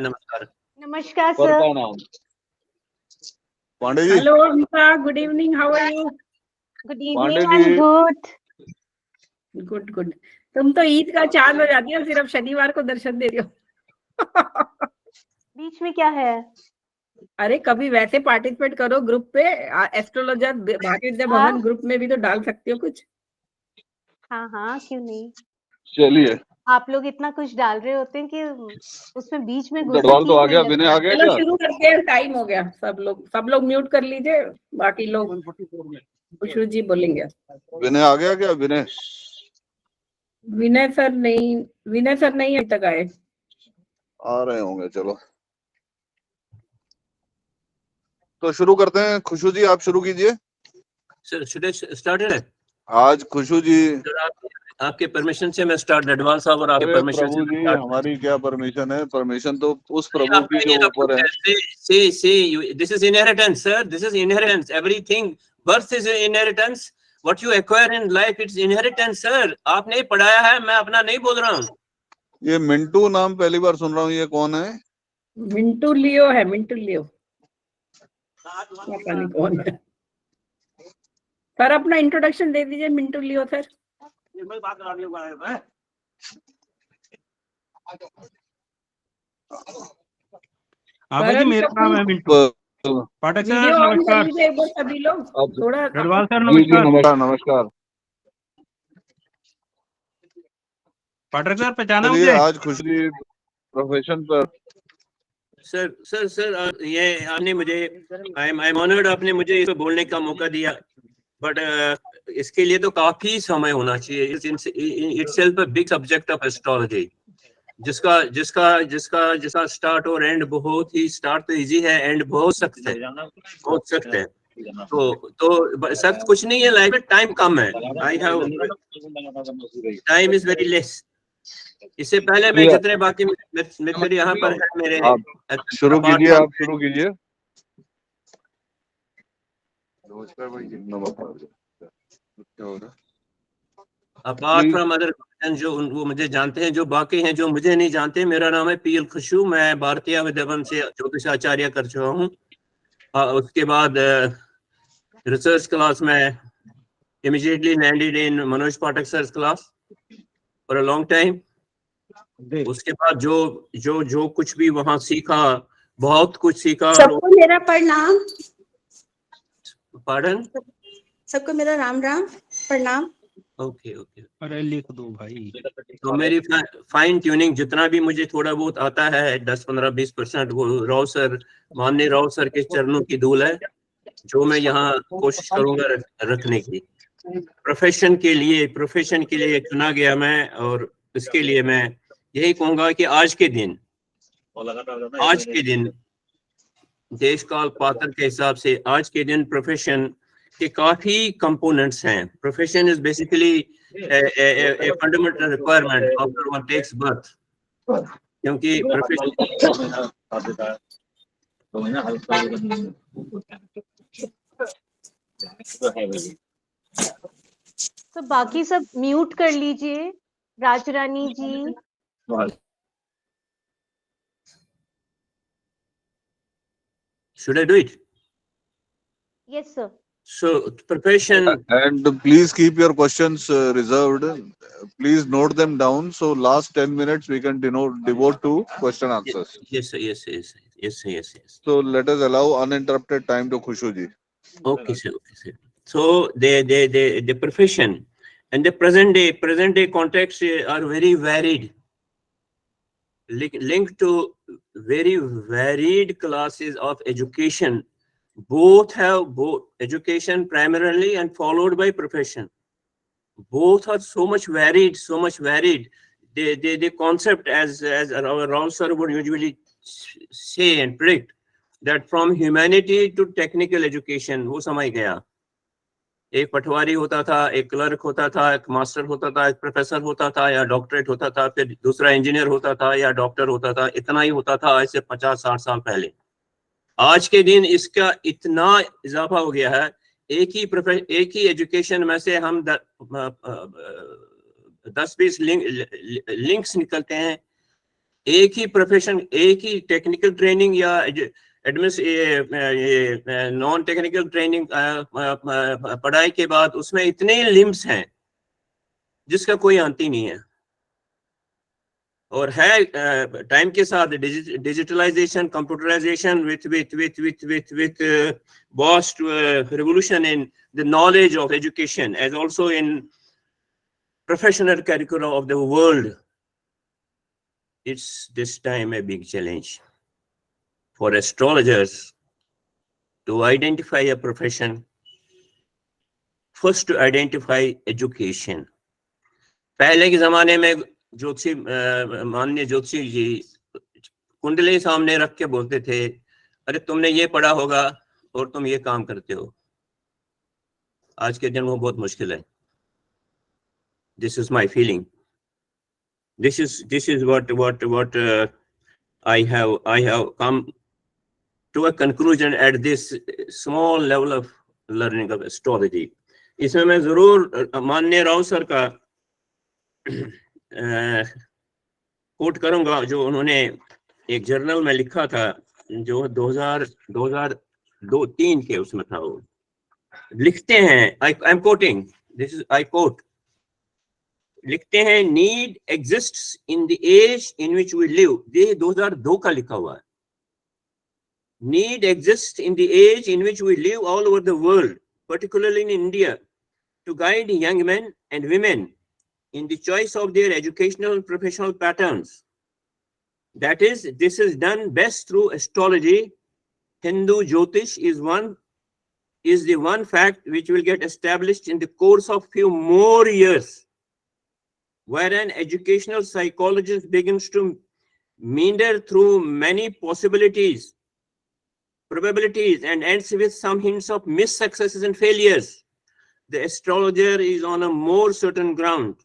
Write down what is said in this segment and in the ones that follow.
नमस्कार। नमस्कार sir sir. का नाम Pandey ji. Hello Amita, good evening, how are you? Good Pandey evening, I ji. Am good. Good good. तुम तो ईद का चांद हो जाती हो, सिर्फ शनिवार को दर्शन दे रही हो। बीच में क्या है? अरे कभी वैसे पार्टिसिपेट करो ग्रुप पे, एस्ट्रोलॉजर भारतीय विद्या भवन ग्रुप में भी तो डाल सकते हो कुछ। हाँ हाँ, क्यों नहीं। चलिए, आप लोग इतना कुछ डाल रहे होते हैं कि उसमें बीच में घुसना गढ़वाल तो आ ठीक गया, नहीं विनय आ लगता। गया चलो क्या? शुरू करते हैं, टाइम हो गया। सब लोग म्यूट कर लीजिए, बाकी लोग खुशबू जी बोलेंगे। विनय आ गया क्या? विनय विनय सर नहीं अभी तक आए। आ रहे होंगे। चलो तो शुरू करते हैं। खुशबू जी आप शुरू कीजिए। Sir should I started? आज खुशबू जी। आपके परमिशन से मैं स्टार्ट, नडवाल साहब और आपके अरे परमिशन प्रभु से जी, हमारी क्या परमिशन है? परमिशन तो उस प्रभु की जो ऊपर है। This is inheritance sir, this is inheritance. Everything birth is inheritance, what you acquire in life it's inheritance sir. आपने पढ़ाया है, मैं अपना नहीं बोल रहा हूँ। ये मिंटू नाम पहली बार सुन रहा हूँ, ये कौन है? मिंटू लियो है, मिंटू लियो, पता नहीं कौन है। सर अपना इंट्रोडक्शन दे दीजिए, मिंटू लियो सर। हाँ जी, मेरा नाम है मिंटू पाठक सर। वीडियो ऑन कर नमस्कार। लीजिए एक बार सभी लोग, थोड़ा गढ़वाल सर जी जी, नमस्कार। नमस्कार नमस्कार। पाठक सर पहचाना चलिए, मुझे? आज खुशबू जी प्रोफेशन पर। सर सर सर ये आपने मुझे, आई एम ऑनर्ड, आपने मुझे इसको बोलने का मौका दिया, बट इसके लिए तो काफी समय होना चाहिए। Itself a big subject of astrology, जिसका जिसका जिसका जिसका स्टार्ट और एंड बहुत ही, स्टार्ट तो इजी है, एंड बहुत सख्त है, बहुत सख्त है। तो सख्त कुछ नहीं है, लाइफ में टाइम कम है। I have time is very less. इससे पहले मैं जितने बाकी मित्र यहाँ पर है मेरे, आप शुरू कीजिए, आप शुरू कीजिए। अपार्ट फ्रॉम अदर जो वो मुझे जानते हैं, जो बाकी हैं जो मुझे नहीं जानते, मेरा नाम है पीएल खुशबू। मैं भारतीय विद्या भवन से ज्योतिष आचार्य कर चुका हूँ। उसके बाद रिसर्च क्लास में immediately landed in Manoj Pathak sir class for a long time। उसके बाद जो जो जो कुछ भी वहां सीखा, बहुत कुछ सीखा। सबको मेरा प्रणाम। पार्डन? सबको मेरा राम राम प्रणाम। Okay okay. अरे लिख दो भाई। तो मेरी फाइन ट्यूनिंग जितना भी मुझे थोड़ा बहुत आता है, 10-15-20%, वो राव सर, माननीय राव सर के चरणों की धूल है, जो मैं यहाँ कोशिश करूंगा रखने की। प्रोफेशन के लिए चुना गया मैं, और इसके लिए मैं यही कहूंगा कि आज के दिन देश काल पात्र के हिसाब से आज के दिन प्रोफेशन के काफी कंपोनेंट्स हैं। Profession is basically a fundamental requirement after one takes birth, क्योंकि प्रोफेशन तो बाकी सब म्यूट कर लीजिए। Rajrani ji, should I do it? Yes sir. So profession, And please keep your questions reserved. Please note them down. So last 10 minutes we can devote to question answers. yes. So let us allow uninterrupted time to Khushu ji. Okay sir. So the profession and the present day context are very varied, linked to very varied classes of education. Both have education primarily and followed by profession. Both are so much varied. The concept, as our Rao sir would usually say and predict, that from humanity to technical education, वो समय गया। एक पटवारी होता था, एक clerk होता था, एक मास्टर होता था, एक प्रोफेसर होता था या डॉक्टरेट होता था, फिर दूसरा इंजीनियर होता था या डॉक्टर होता था। इतना ही होता था आज से 50-60 साल पहले। आज के दिन इसका इतना इजाफा हो गया है। एक ही एजुकेशन में से हम 10-20 लिंक्स निकलते हैं एक ही प्रोफेशन, एक ही टेक्निकल ट्रेनिंग या नॉन टेक्निकल ट्रेनिंग पढ़ाई के बाद उसमें इतने लिम्स हैं जिसका कोई अंत ही नहीं है। और है टाइम के साथ digitalisation, computerisation with vast revolution in the knowledge of education as also in professional curricula of the world. It's this time a big challenge for astrologers to identify a profession. First to identify education. पहले के जमाने में ज्योतिषी, माननीय ज्योतिषी जी कुंडली सामने रख के बोलते थे, अरे तुमने ये पढ़ा होगा और तुम ये काम करते हो। आज के दिन वो बहुत मुश्किल है। This is my feeling. This is what I have come to a conclusion at this small level of learning of astrology. इसमें मैं जरूर माननीय राव सर का कोट करूंगा, जो उन्होंने एक जर्नल में लिखा था, जो 2002-3 के उसमें था। वो लिखते हैं, I am quoting, this is I quote, लिखते हैं, need exists in the age in which we live. ये 2002 का लिखा हुआ है। Need exist in the age in which we live all over the world, particularly in India, to guide young men and women in the choice of their educational and professional patterns. That is, this is done best through astrology. Hindu Jyotish is the one fact which will get established in the course of few more years, where an educational psychologist begins to meander through many possibilities, probabilities, and ends with some hints of missed successes and failures. The astrologer is on a more certain ground.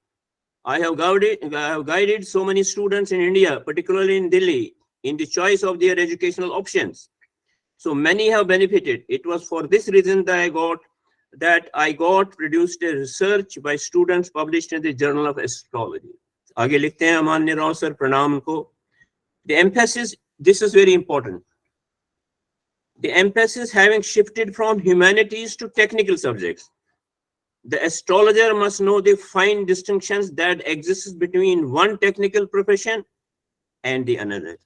I have guided so many students in India, particularly in Delhi, in the choice of their educational options. So many have benefited. It was for this reason that I got produced a research by students published in the Journal of Astrology. आगे लिखते हैं माननीय Rao sir, प्रणाम को। The emphasis, this is very important. The emphasis having shifted from humanities to technical subjects, the astrologer must know the fine distinctions that exist between one technical profession and the another,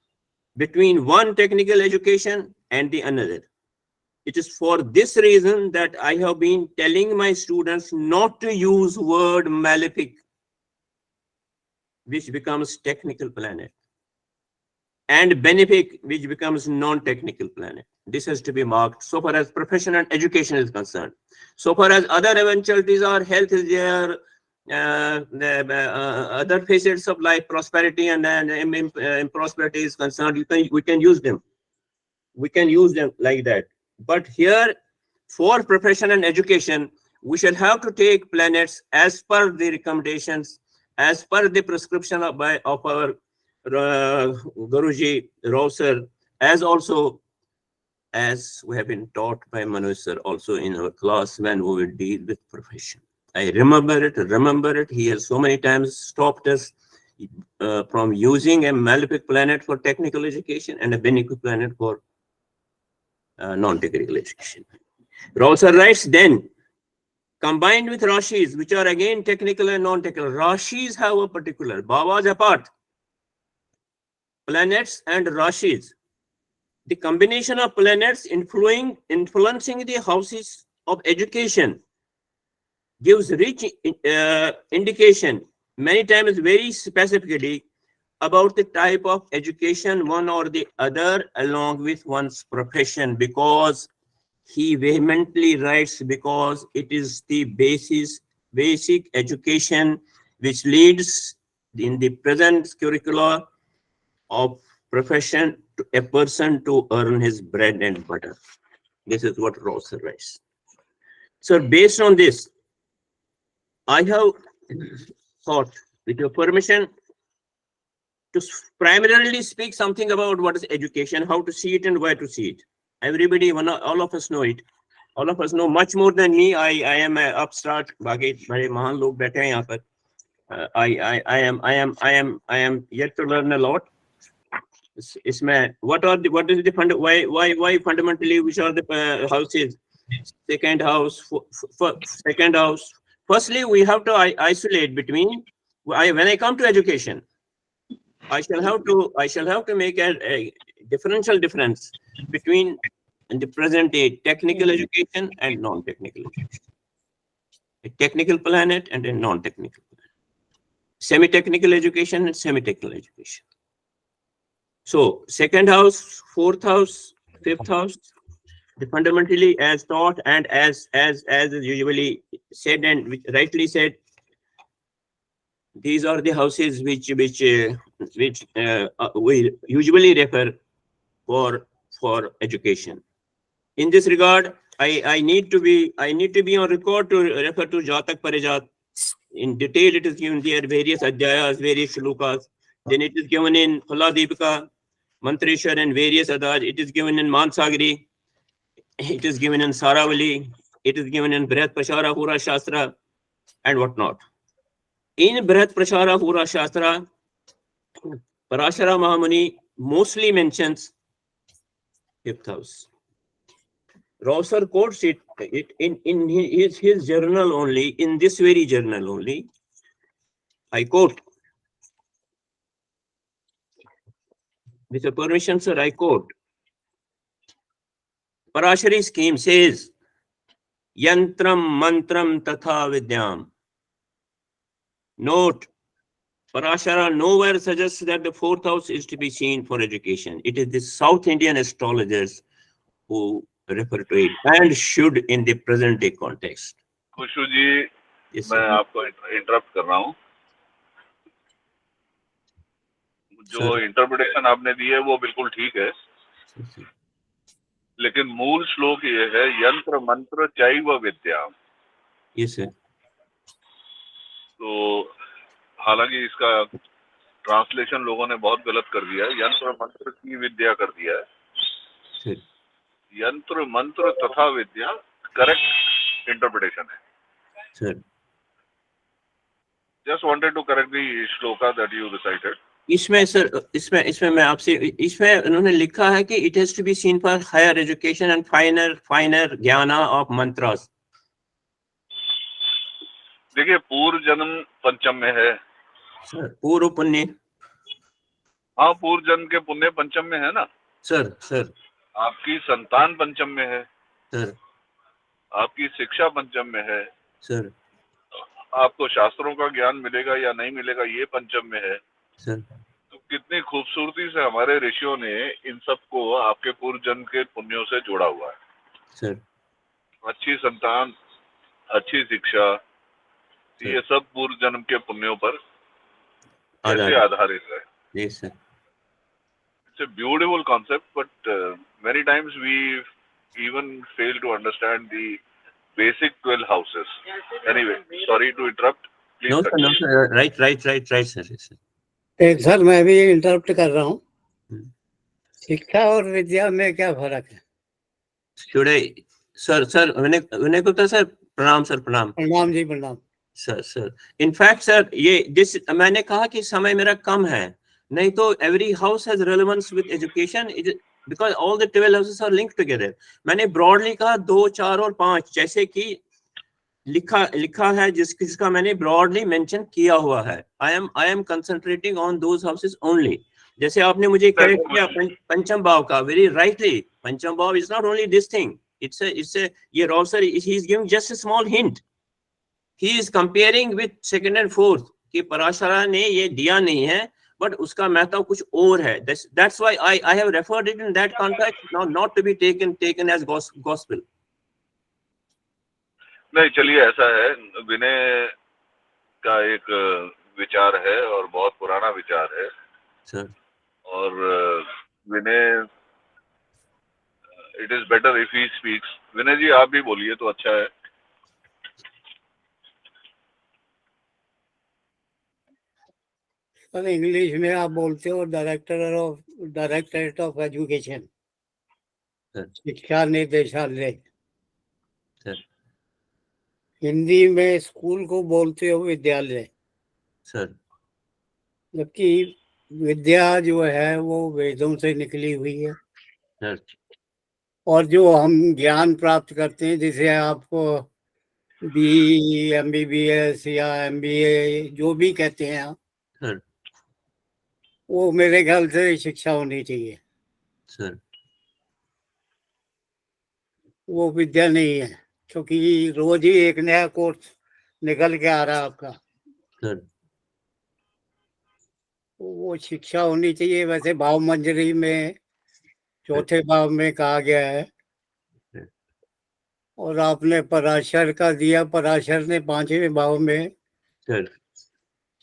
between one technical education and the another. It is for this reason that I have been telling my students not to use word malefic, which becomes technical planet, and benefic, which becomes non-technical planet. This has to be marked so far as profession and education is concerned. So far as other eventualities are, health is there, other facets of life, prosperity and prosperity is concerned, we can use them. We can use them like that. But here, for profession and education, we shall have to take planets as per the recommendations, as per the prescription of our Guruji Rao sir, as also as we have been taught by Manoj sir also in our class when we will deal with profession. I remember it. He has so many times stopped us from using a malefic planet for technical education and a benefic planet for non-technical education. Rao sir writes, then, combined with Rashis, which are again technical and non-technical, Rashis have a particular, Bhavas apart, planets and Rashis. The combination of planets influencing the houses of education gives rich indication, many times very specifically, about the type of education one or the other along with one's profession, because he vehemently writes, because it is the basic education which leads in the present curricula of profession to a person to earn his bread and butter. This is what Ross writes. So based on this, I have thought, with your permission, to primarily speak something about what is education, how to see it and where to see it. Everybody, all of us know it. All of us know much more than me. I am an upstart. बाकी बड़े महान लोग बैठे हैं यहाँ पर. I am yet to learn a lot. इसमें what is the why fundamentally which are the houses? Second house, second house. Firstly, we have to isolate between. When I come to education, I shall have to make a differential difference between in the present day technical education and non-technical education. A technical planet and a non-technical planet. Semi-technical education and semi-technical education. So second house, fourth house, fifth house, fundamentally as taught and as is usually said and rightly said, these are the houses which we usually refer for education. In this regard, I need to be on record to refer to Jatak Parijat. In detail, it is given there various adhyayas, various shlokas. Then it is given in Phala Deepika, Mantreshwar, and various others. It is given in Mansagri. It is given in Saravali. It is given in Brihat Prashara Pura Shastra and whatnot. In Brihat Prashara Pura Shastra, Parashara Mahamuni mostly mentions fifth house. Rauser quotes it in his journal only, in this very journal only. I quote, with your permission, sir, I quote. Parashari scheme says, Yantram Mantram Tatha Vidyam. Note, Parashara nowhere suggests that the fourth house is to be seen for education. It is the South Indian astrologers who refer to it and should in the present day context. Khushboo ji, Yes, मैं sir. आपको interrupt कर रहा हूँ. जो Sir. Interpretation आपने दी है वो बिल्कुल ठीक है, Sir. लेकिन मूल श्लोक ये है, यंत्र मंत्र चैव विद्या. Yes, sir. तो हालांकि इसका ट्रांसलेशन लोगों ने बहुत गलत कर दिया है, यंत्र मंत्र की विद्या कर दिया है. Sir. यंत्र मंत्र तथा विद्या करेक्ट इंटरप्रिटेशन है. Sir. Just wanted to correct the shloka that you recited. इसमें सर इसमें मैं आपसे इसमें उन्होंने लिखा है कि it has to be seen for higher education and finer ज्ञान ऑफ मंत्रास. देखिए, पूर्व जन्म पंचम में है. सर पूर्व पुण्य. हाँ, पूर्व जन्म के पुण्य पंचम में है ना. सर आपकी संतान पंचम में है. सर आपकी शिक्षा पंचम में है. सर आपको शास्त्रों का ज्ञान मिलेगा या नहीं मिलेगा ये पंचम में है. सर तो कितनी खूबसूरती से हमारे ऋषियों ने इन सबको आपके पूर्व जन्म के पुण्यों से जोड़ा हुआ है. सर अच्छी संतान, अच्छी शिक्षा, ये सब पूर्व जन्म के पुण्यों पर कैसे आधारित है. Yes sir. It's a beautiful concept, but many times we even fail to understand the basic 12 houses. Anyway, sorry to interrupt. Please No continue. sir, right sir. Yes, sir. एक सर मैं भी इंटरप्ट कर रहा हूँ. हम्म. शिक्षा और विद्या में क्या फर्क है? Should I, sir, Vinay Gupta sir, प्रणाम सर, प्रणाम. प्रणाम जी, प्रणाम. सर इनफैक्ट सर ये मैंने कहा कि समय मेरा कम है, नहीं तो every house has relevance with education because all the 12 houses are linked together. मैंने ब्रॉडली कहा 2, 4 और 5 जैसे कि लिखा है जिसका मैंने ब्रॉडली मेंशन किया हुआ है. I am concentrating on those houses only. जैसे आपने मुझे करेक्ट किया पंचम भाव का, वेरी राइटली. पंचम भाव is not only this thing, it's ये रॉसर he is giving just a small hint. He is comparing with second and fourth कि पराशरा ने ये दिया नहीं है, but उसका महत्व कुछ और है. That's why I have referred it in that context, not to be taken as gospel. नहीं, चलिए ऐसा है, विनय का एक विचार है और बहुत पुराना विचार है. Sir. और Vinay, it is better if he speaks. Vinay ji आप भी बोलिए तो अच्छा है. सर इंग्लिश में आप बोलते हो डायरेक्टरेट ऑफ एजुकेशन, शिक्षा निदेशालय. हिंदी में स्कूल को बोलते हो विद्यालय. सर जबकि विद्या जो है वो वेदों से निकली हुई है, सर और जो हम ज्ञान प्राप्त करते हैं, जिसे आपको MBBS या MBA जो भी कहते हैं आप, सर वो मेरे ख्याल से शिक्षा होनी चाहिए। सर वो विद्या नहीं है, क्योंकि रोज ही एक नया कोर्स निकल के आ रहा है आपका। सर वो शिक्षा होनी चाहिए। वैसे भाव मंजरी में चौथे भाव में कहा गया है, और आपने पराशर का दिया, पराशर ने पांचवें भाव में, सर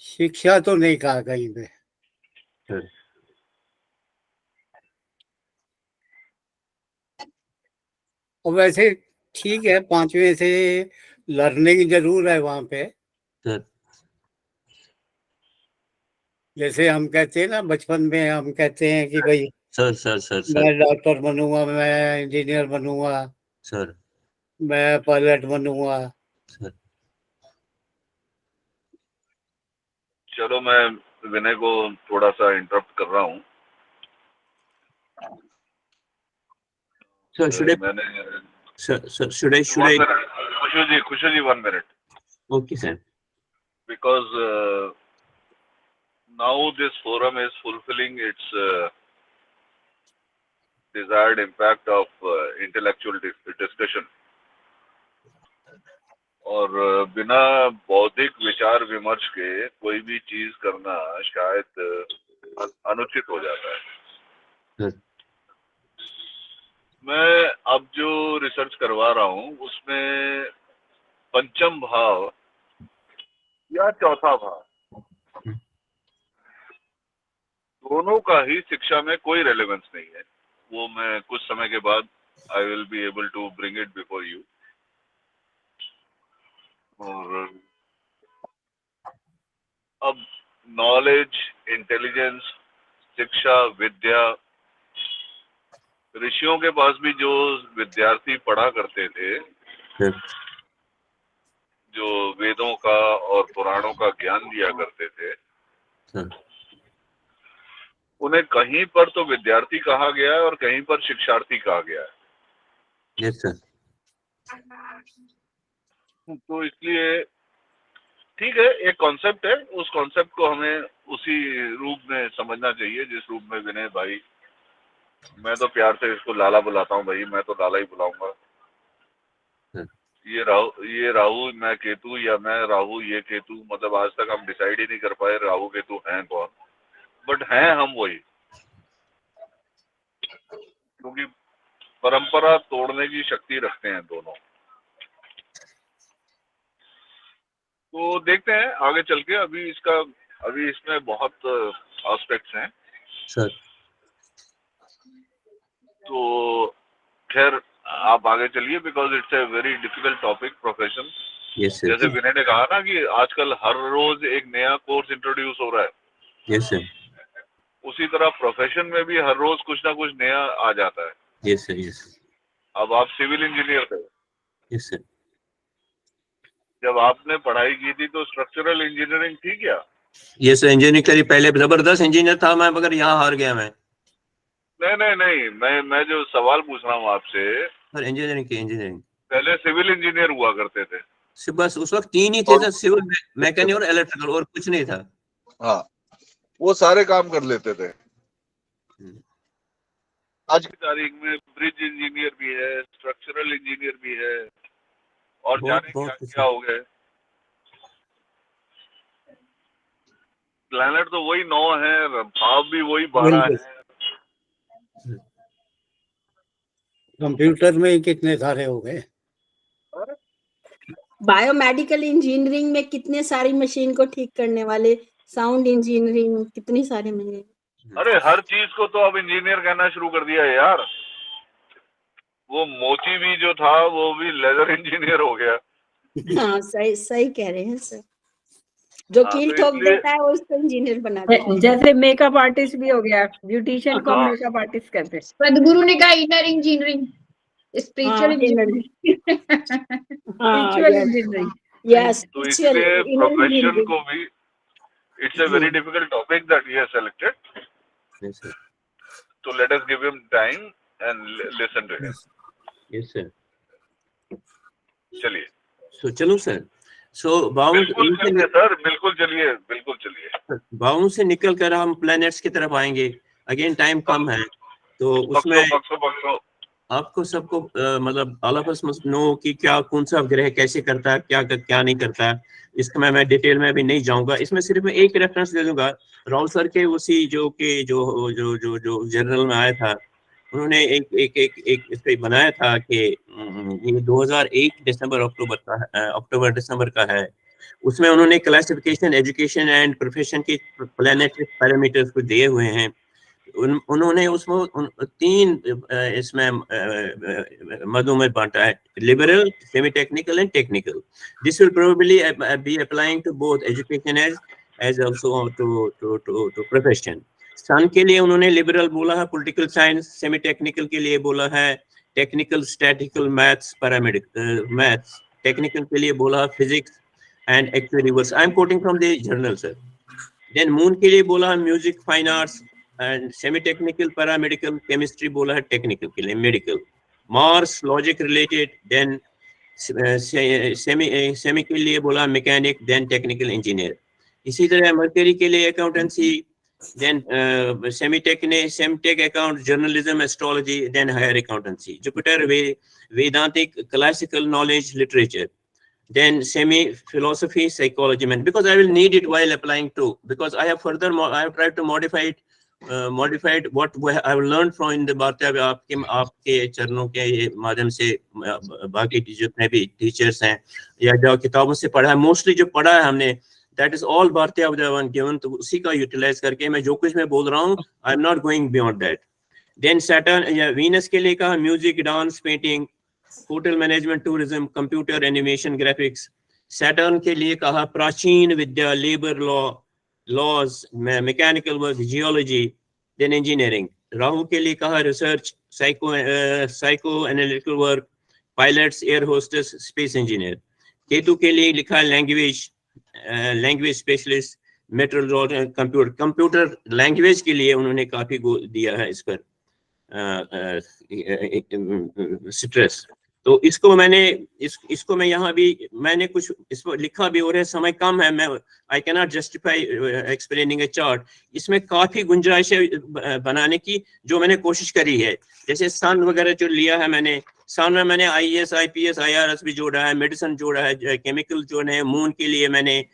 शिक्षा तो नहीं कहा कहीं पे। सर और वैसे ठीक है, पांचवें से लर्निंग जरूर है वहां पे। सर जैसे हम कहते हैं ना, बचपन में हम कहते हैं कि भाई सर सर सर मैं सर डॉक्टर बनूंगा, मैं इंजीनियर बनूंगा, सर मैं पायलट बनूंगा। सर चलो मैं विनय को थोड़ा सा इंटरप्ट कर रहा हूँ। सर should I मैंने sir should I Khushu ji 1 minute, okay sir because now this forum is fulfilling its desired impact of intellectual discussion, और बिना बौद्धिक विचार विमर्श के कोई भी चीज करना शायद अनुचित हो जाता है। सर मैं अब जो रिसर्च करवा रहा हूँ उसमें पंचम भाव या चौथा भाव, दोनों का ही शिक्षा में कोई रेलेवेंस नहीं है। वो मैं कुछ समय के बाद I will be able to bring it before you. और अब नॉलेज, इंटेलिजेंस, शिक्षा, विद्या, ऋषियों के पास भी जो विद्यार्थी पढ़ा करते थे, सर जो वेदों का और पुराणों का ज्ञान दिया करते थे, सर उन्हें कहीं पर तो विद्यार्थी कहा गया है और कहीं पर शिक्षार्थी कहा गया है। यस सर तो इसलिए ठीक है, एक कॉन्सेप्ट है, उस कॉन्सेप्ट को हमें उसी रूप में समझना चाहिए जिस रूप में विनय भाई, मैं तो प्यार से इसको लाला बुलाता हूँ भाई, मैं तो लाला ही बुलाऊंगा। ये राहु मैं केतु, या मैं राहु ये केतु, मतलब आज तक हम डिसाइड ही नहीं कर पाए राहु केतु हैं कौन, बट हैं हम वही, क्योंकि परंपरा तोड़ने की शक्ति रखते हैं दोनों। तो देखते हैं आगे चल के, अभी इसमें बहुत एस्पेक्ट्स हैं। सर तो खैर आप आगे चलिए, because it's a very difficult topic, profession. Yes sir जैसे विनय ने कहा ना कि आजकल हर रोज एक नया कोर्स इंट्रोड्यूस हो रहा है, यस सर उसी तरह प्रोफेशन में भी हर रोज कुछ ना कुछ नया आ जाता है। यस सर यस अब आप सिविल इंजीनियर थे, यस सर जब आपने पढ़ाई की थी तो स्ट्रक्चरल इंजीनियरिंग थी क्या? यस सर इंजीनियरिंग करी, पहले जबरदस्त इंजीनियर था मैं, मगर यहाँ हार गया मैं। नहीं, मैं जो सवाल पूछ रहा हूँ आपसे, सर इंजीनियरिंग की, इंजीनियरिंग पहले सिविल इंजीनियर हुआ करते थे। बस उस वक्त 3 ही थे सर, सिविल, मैकेनिकल और इलेक्ट्रिकल, और कुछ नहीं था। हाँ, वो सारे काम कर लेते थे। आज की तारीख में ब्रिज इंजीनियर भी है, स्ट्रक्चरल इंजीनियर भी है, और जाने क्या हो गए। प्लैनेट तो वही 9 है, भाव भी वही 12 है। कंप्यूटर में ही कितने सारे हो गए। बायोमेडिकल इंजीनियरिंग में कितने सारी मशीन को ठीक करने वाले, साउंड इंजीनियरिंग कितनी सारे मिले। अरे हर चीज को तो अब इंजीनियर कहना शुरू कर दिया है यार। वो मोची भी जो था वो भी लेदर इंजीनियर हो गया। हाँ सही कह रहे हैं सर, जो कील ठोक देता है वो उसको इंजीनियर बना देता है। जैसे मेकअप आर्टिस्ट भी हो गया, ब्यूटिशियन को मेकअप आर्टिस्ट कहते हैं। सदगुरु ने कहा inner engineering, spiritual engineering, spiritual engineering. Yes, तो इसलिए It's a very difficult topic that he has selected. Yes, sir. So let us give him time and listen to him. Yes, sir. चलिए. So चलो sir. So बिल्कुल चलिए sir, बिल्कुल चलिए, बिल्कुल चलिए. बाउंड से निकल कर हम प्लैनेट्स की तरफ आएंगे. अगेन टाइम कम है, तो उसमें बक्सो. आपको सबको मतलब all of us must know कि क्या कौन सा ग्रह कैसे करता है, क्या नहीं करता है. इसमें मैं डिटेल में अभी नहीं जाऊंगा. इसमें सिर्फ मैं एक रेफरेंस दे दूंगा. राहुल सर के उसी जो जर्नल में आया था, उन्होंने एक इस पे बनाया था कि ये 2001 अक्टूबर दिसंबर का है. उसमें उन्होंने क्लासिफिकेशन एजुकेशन एंड प्रोफेशन के प्लैनेटरी पैरामीटर्स को दिए हुए हैं. उन्होंने उसमें तीन इसमें मदों में बांटा है: liberal, semi technical and technical. This will probably be applying to both education as also to profession. Sun के लिए उन्होंने लिबरल बोला है पॉलिटिकल साइंस, सेमी टेक्निकल के लिए बोला है technical statical maths paramedic maths, technical के लिए बोला है physics and actually I am quoting from the journal sir. Then moon के लिए बोला है music, fine arts and semi technical paramedical. Chemistry बोला है टेक्निकल के लिए medical. Mars logic related. Then semi के लिए बोला मैकेनिक, देन टेक्निकल इंजीनियर. इसी तरह मरकरी के लिए अकाउंटेंसी, देन सेमटेक account, journalism, astrology, then higher accountancy. Jupiter वेदांतिक, classical knowledge, literature. Then semi philosophy, psychology, man, because I will need it while applying to, because I have tried to modified what I have learned from in the भारतीय आपके चरणों के माध्यम से बाकी जितने भी टीचर्स हैं या जो किताबों से पढ़ा है, मोस्टली जो पढ़ा है हमने, that is all भारतीय गिवन, तो उसी का यूटिलाइज करके मैं जो कुछ मैं बोल रहा हूँ, I am not going beyond that. Then Saturn या वीनस के लिए कहा music, dance, painting, hotel management, tourism, computer, animation, graphics. Saturn के लिए कहा प्राचीन विद्या, labour laws, mechanical work, geology, then engineering. Rahu के लिए कहा research, psycho analytical work, pilots, air hostess, space engineer. Ketu के लिए लिखा language specialist, metrology, computer language के लिए उन्होंने काफी दिया है इस पर स्ट्रेस. तो इसको मैं यहाँ भी मैंने कुछ इस पर लिखा भी, और समय कम है, मैं I can not justify explaining A chart. इसमें काफी गुंजाइश है बनाने की, जो मैंने कोशिश करी है. जैसे सन वगैरह जो लिया है मैंने, सन में मैंने IAS, IPS, IRS भी जोड़ा है, मेडिसिन जोड़ा है, केमिकल जोड़े हैं. मून के लिए मैंने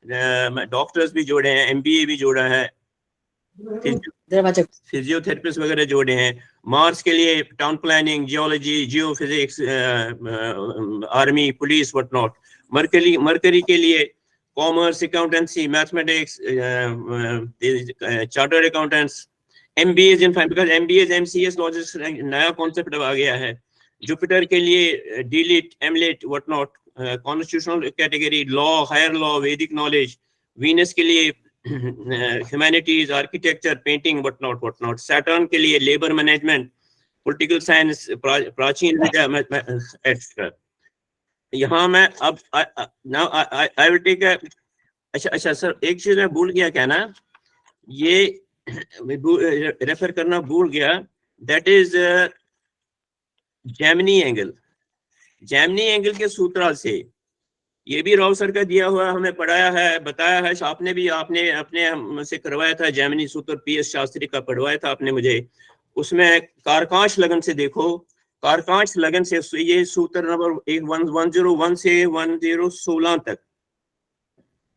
डॉक्टर्स भी जोड़े हैं, MBA भी जोड़ा है, फिजियोथेरेपिस्ट वगैरह जोड़े हैं. मार्स के लिए town planning, geology, geophysics, army, police, what not. Mercury के लिए commerce, accountancy, mathematics, chartered accountants. MBAs in fine, because MBAs, MCS, logistics नया कॉन्सेप्ट अब आ गया है. जुपिटर के लिए DLitt, MLitt, what not, constitutional category, law, higher law, Vedic knowledge. Venus के लिए humanities, architecture, painting, what not. Saturn के लिए लेबर मैनेजमेंट, पॉलिटिकल साइंस, प्राचीन विद्या, एक्सेट्रा. यहाँ मैं अब नाउ आई विल टेक अच्छा सर, एक चीज मैं भूल गया कहना, ये रेफर करना भूल गया, that is Gemini angle. Gemini angle के सूत्र से, ये भी राव सर का दिया हुआ, हमें पढ़ाया है, बताया है. आपने अपने से करवाया था जेमिनी सूत्र, PS शास्त्री का पढ़वाया था आपने मुझे. उसमें कारकांश लगन से देखो, कारकांश लगन से ये सूत्र नंबर 101 से 1016 तक,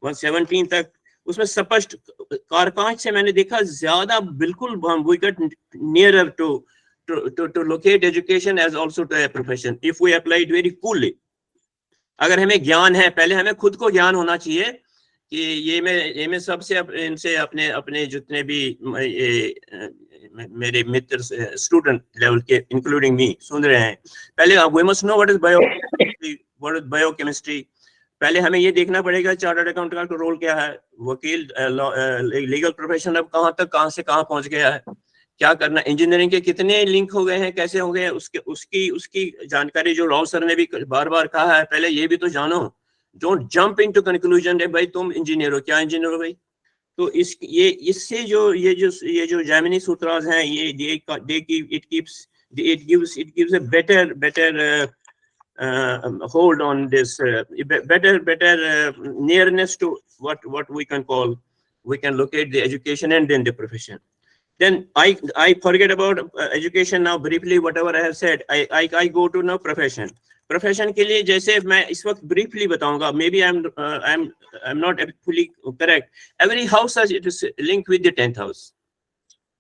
117 तक, उसमें स्पष्ट कारकांश से मैंने देखा ज्यादा बिल्कुल we get nearer to locate education as also to a profession if we apply it very coolly. अगर हमें ज्ञान है, पहले हमें खुद को ज्ञान होना चाहिए कि ये मैं सबसे इनसे अपने जितने भी मेरे मित्र स्टूडेंट लेवल के इंक्लूडिंग मी सुन रहे हैं, पहले we must know what is biochemistry. पहले हमें ये देखना पड़ेगा चार्टर्ड अकाउंटेंट का रोल क्या है, वकील, लीगल प्रोफेशन अब कहाँ से कहाँ पहुंच गया है, क्या करना, इंजीनियरिंग के कितने लिंक हो गए हैं, कैसे हो गए, उसकी जानकारी जो राव सर ने भी बार बार कहा है, पहले ये भी तो जानो. डोंट जंप इनटू कंक्लूजन भाई तुम इंजीनियर हो, क्या इंजीनियर हो भाई, तो इस ये इससे जो ये जो जैमिनी सूत्रास हैं, ये it gives a better hold on this, better nearness to what we can call, we can locate the education and then the profession. Then I forget about education now briefly. Whatever I have said, I go to now profession. Profession के लिए जैसे मैं इस वक्त briefly बताऊंगा, maybe I'm not fully correct. Every house has, it is linked with the 10th house.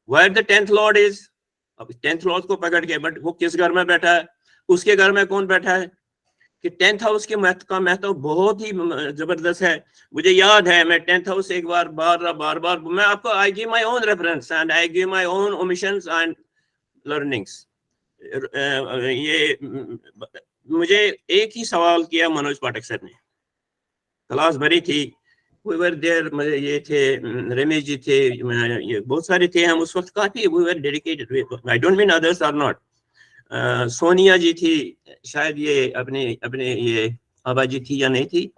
Where the 10th lord is, अब 10th lord को पकड़ के, but वो किस घर में बैठा है, उसके घर में कौन बैठा है, कि 10th हाउस के महत्व बहुत ही जबरदस्त है. मुझे याद है, मैं 10th हाउस एक बार बार मैं आपको, I give my own reference and I give my own omissions and learnings. ये मुझे एक ही सवाल किया मनोज पाठक सर ने, क्लास भरी थी, we were there, ये थे रमेश जी थे, ये बहुत सारे थे, हम उस वक्त काफी we were dedicated. I don't mean others are not. Sonia जी थी, शायद ये अपने ये आबा जी थी या नहीं थी.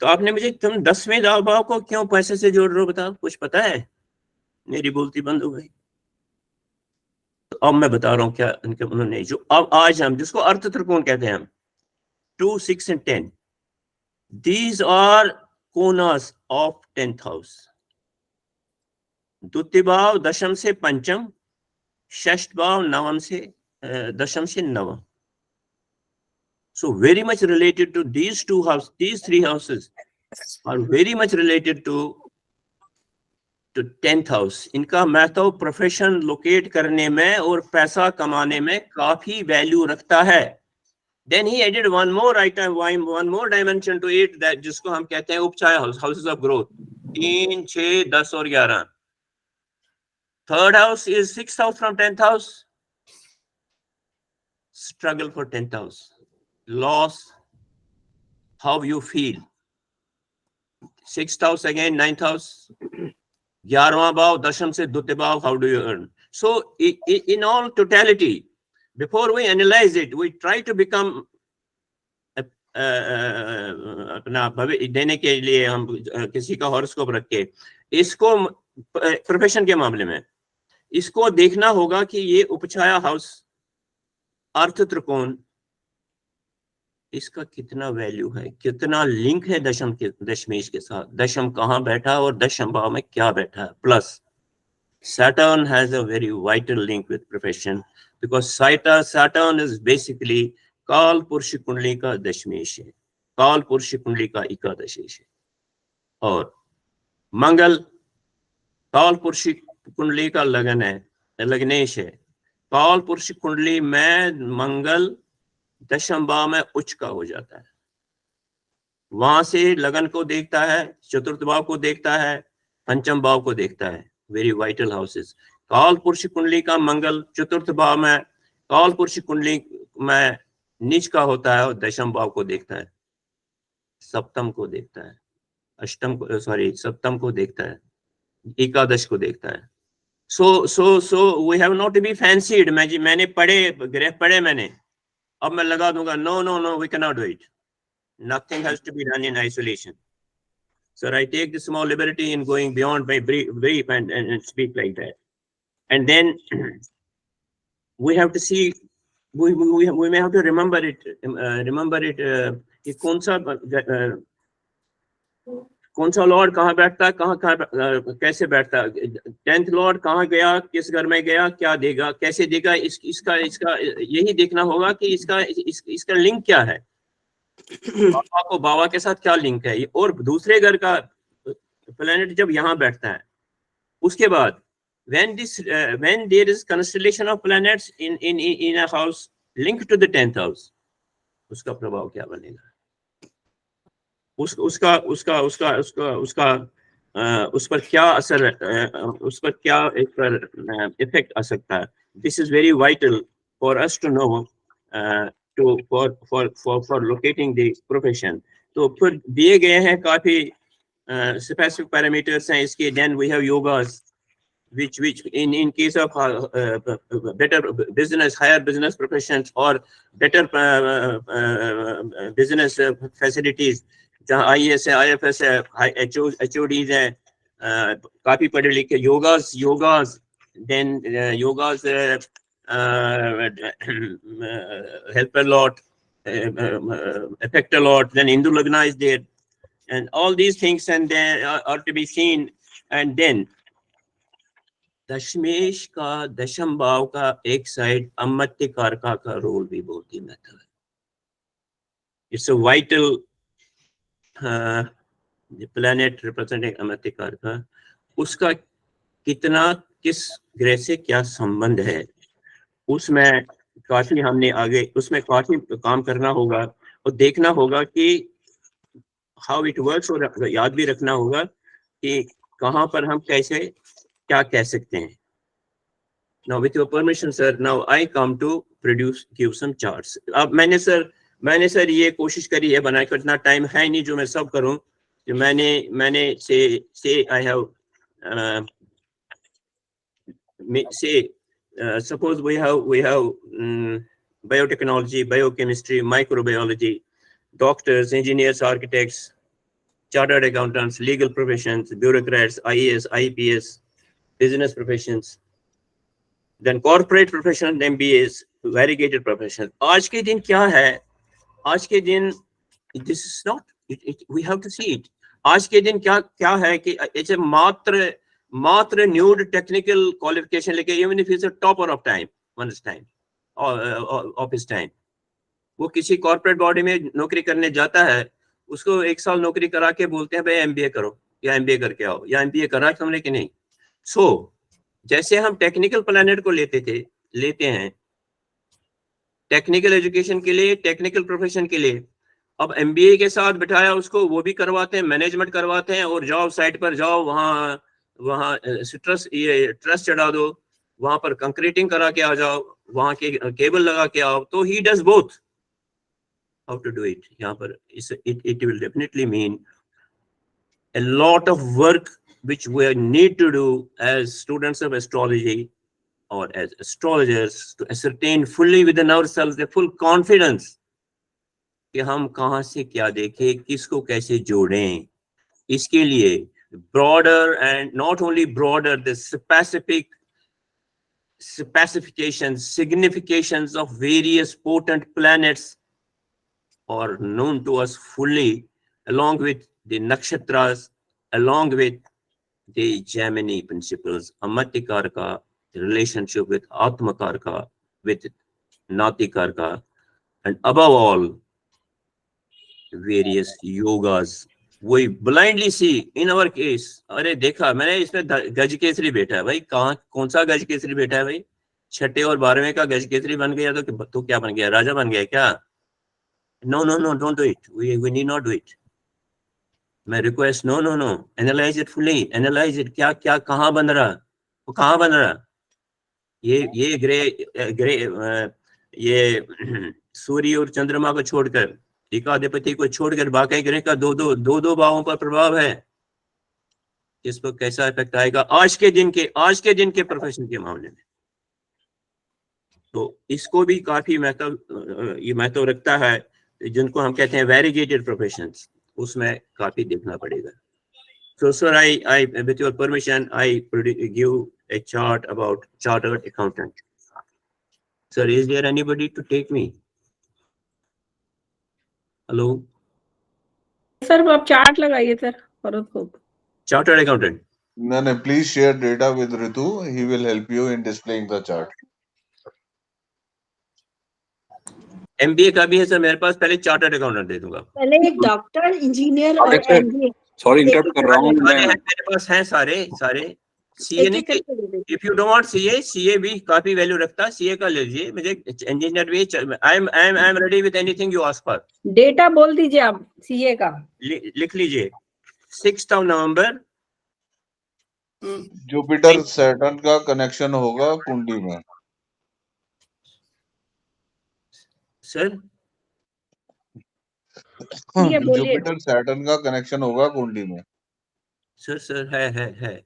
तो आपने मुझे, तुम 10वें आबा को क्यों पैसे से जोड़ रहे हो, बताओ, कुछ पता है? मेरी बोलती बंद हो गई. तो अब मैं बता रहा हूँ क्या उन्होंने, जो अब आज हम जिसको अर्थ त्रिकोण कहते हैं हम, 2, 6 and 10, these are कोनास ऑफ 10th हाउस. द्वितीय भाव दशम से पंचम, षष्ठ भाव नवम से दशम से नवम. So very much related to these two houses, these three houses are very much related to 10th house. इनका महत्व प्रोफेशन लोकेट करने में और पैसा कमाने में काफी वैल्यू रखता है. Then he added one more item, one more dimension to it, that जिसको हम कहते हैं उपचाय हाउस, houses of growth. 3, 6, 10 और 11. Third house is 6th house from 10th house. Struggle for 10th house. Loss, how you feel. 6th house again, 9th house. 11वां भाव दशम से द्वितीय भाव, how do you earn? So in all totality, before we analyze it, we try to become अपना भविष्य देने के लिए हम किसी का हॉरोस्कोप रख के, इसको प्रोफेशन के मामले में इसको देखना होगा कि ये उपछाया हाउस, अर्थ त्रिकोण, इसका कितना वैल्यू है, कितना लिंक है दशम के, दशमेश के साथ, दशम कहाँ बैठा और दशम भाव में क्या बैठा है. Plus Saturn has a very vital link with profession, because Saturn is basically काल पुरुष कुंडली का दशमेश है, काल पुरुष कुंडली का एकादशेश है. और मंगल काल पुरुष कुंडली का लगन है, लग्नेश है. काल पुरुष कुंडली में मंगल दशम भाव में उच्च का हो जाता है, वहां से लगन को देखता है, चतुर्थ भाव को देखता है, पंचम भाव को देखता है. Very vital houses. काल पुरुष कुंडली का मंगल चतुर्थ भाव में, काल पुरुष कुंडली में नीच का होता है और दशम भाव को देखता है, सप्तम को देखता है, सप्तम को देखता है, एकादश को देखता है. So we have not to be fancied. मैंने ग्रह पढ़े मैंने, अब मैं लगा दूंगा, no we can not do it. Nothing has to be done in isolation. So I take the small liberty in going beyond my brief and speak like that. And then we have to see, we may have to remember it कि कौन सा Lord कहाँ बैठता है, कहाँ कैसे बैठता है. 10th लॉर्ड कहाँ गया, किस घर में गया, क्या देगा, कैसे देगा, इसका यही देखना होगा कि इसका लिंक क्या है, बाबा को बाबा के साथ क्या लिंक है. और दूसरे घर का प्लैनेट जब यहाँ बैठता है, उसके बाद when there is constellation of planets in a house linked to the 10th house, उसका प्रभाव क्या बनेगा, उस पर क्या असर, उस पर क्या इफेक्ट आ सकता है. This is very vital for us to know, for locating the profession. तो फिर दिए गए हैं काफी specific parameters हैं इसके. Then we have yogas, which in case of better business, higher business professions or better business facilities, जहाँ IAS है, IFS है, HODs हैं, काफी पढ़े लिखे, योगास then yogas help a lot, affect a lot. Then Hindu Lagna is there, and all these things and they are to be seen. And then दशमेश का दशम भाव का एक साइड अमत्य कारका का रोल भी बहुत ही महत्व है. It's a vital planet representing अमत्य कारका. उसका कितना किस ग्रह से क्या संबंध है, उसमें काफी हमने आगे उसमें काफी काम करना होगा और देखना होगा कि हाउ इट वर्क्स, और याद भी रखना होगा कि कहाँ पर हम कैसे क्या कह सकते हैं. Now with your permission sir, now I come to give some charts. अब मैंने सर ये कोशिश करी है बनाए, इतना टाइम है नहीं जो मैं सब करूं. कि मैंने say I have say suppose we have biotechnology, biochemistry, microbiology, doctors, engineers, architects, chartered accountants, legal professions, bureaucrats, IAS, IPS, business professions, then corporate profession, MBAs, variegated profession. आज के दिन क्या है? आज के दिन this is not we have to see it. आज के दिन क्या है कि it's a मात्र न्यूड टेक्निकल क्वालिफिकेशन लेके, even if he's a topper of time, one's time, of his time, वो किसी कॉर्पोरेट बॉडी में नौकरी करने जाता है, उसको 1 साल नौकरी करा के बोलते हैं भाई एमबीए करो या एमबीए करके आओ, या एमबीए करा तुमने कि नहीं. सो जैसे हम टेक्निकल प्लैनेट को लेते हैं टेक्निकल एजुकेशन के लिए, टेक्निकल प्रोफेशन के लिए, अब एमबीए के साथ बिठाया उसको, वो भी करवाते हैं, मैनेजमेंट करवाते हैं, और जाओ साइट पर जाओ, वहाँ ट्रस्ट चढ़ा दो, वहां पर कंक्रीटिंग करा के आ जाओ, वहां के केबल लगा के आओ. तो he does both. How to do it? यहाँ पर it will definitely mean a lot of work which we need to do as students of astrology or as astrologers to ascertain fully within ourselves the full confidence कि हम कहाँ से क्या देखें, किसको कैसे जोड़ें. इसके लिए broader and not only broader, the specifications, significations of various potent planets are known to us fully, along with the nakshatras, along with the Gemini principles, Amatyakarka, the relationship with Atmakarka, with Natikarka, and above all, various yogas. We blindly see in our case, अरे देखा मैंने इसमें गज केसरी बैठा है भाई, कौन सा गज केसरी बैठा है भाई? 6ठे और 12वें का गज केसरी बन गया तो क्या बन गया? राजा बन गया क्या? No, don't do it. We need not do it. My request, no. Analyze it fully. Analyze it. क्या कहाँ बन रहा? वो कहाँ बन रहा? ये ग्रे ये सूर्य और चंद्रमा को छोड़कर, एकाधिपति को छोड़कर बाकी ग्रह का दो भावों पर प्रभाव है. इस पर कैसा इफेक्ट आएगा आज के दिन के प्रोफेशन के मामले में? तो इसको भी काफी महत्व रखता है, जिनको हम कहते हैं वेरीगेटेड प्रोफेशंस, उसमें काफी देखना पड़ेगा. So sir, I with your permission, I give a chart about chartered accountant. Sir, is there anybody to take me? Hello? Sir आप चार्ट लगाइए सर फरोज को. Chartered accountant. No, please share data with Ritu. He will help you in displaying the chart. MBA का भी है sir मेरे पास, पहले chartered accountant दे दूंगा. पहले एक डॉक्टर, इंजीनियर और एमबीए. सॉरी इंटरप्ट कर रहा हूँ सारे हैं मेरे पास, हैं सारे. सीए नहीं, if you don't want CA भी काफी वैल्यू रखता है. सीए का ले लीजिए, मुझे इंजीनियर भी. I am ready with anything you ask for. Data बोल दीजिए आप सीए का. लिख लीजिए. 6th of November. Jupiter Saturn का कनेक्शन होगा कुंडली में. सर जुपिटर सैटर्न का कनेक्शन होगा कुंडली में. सर है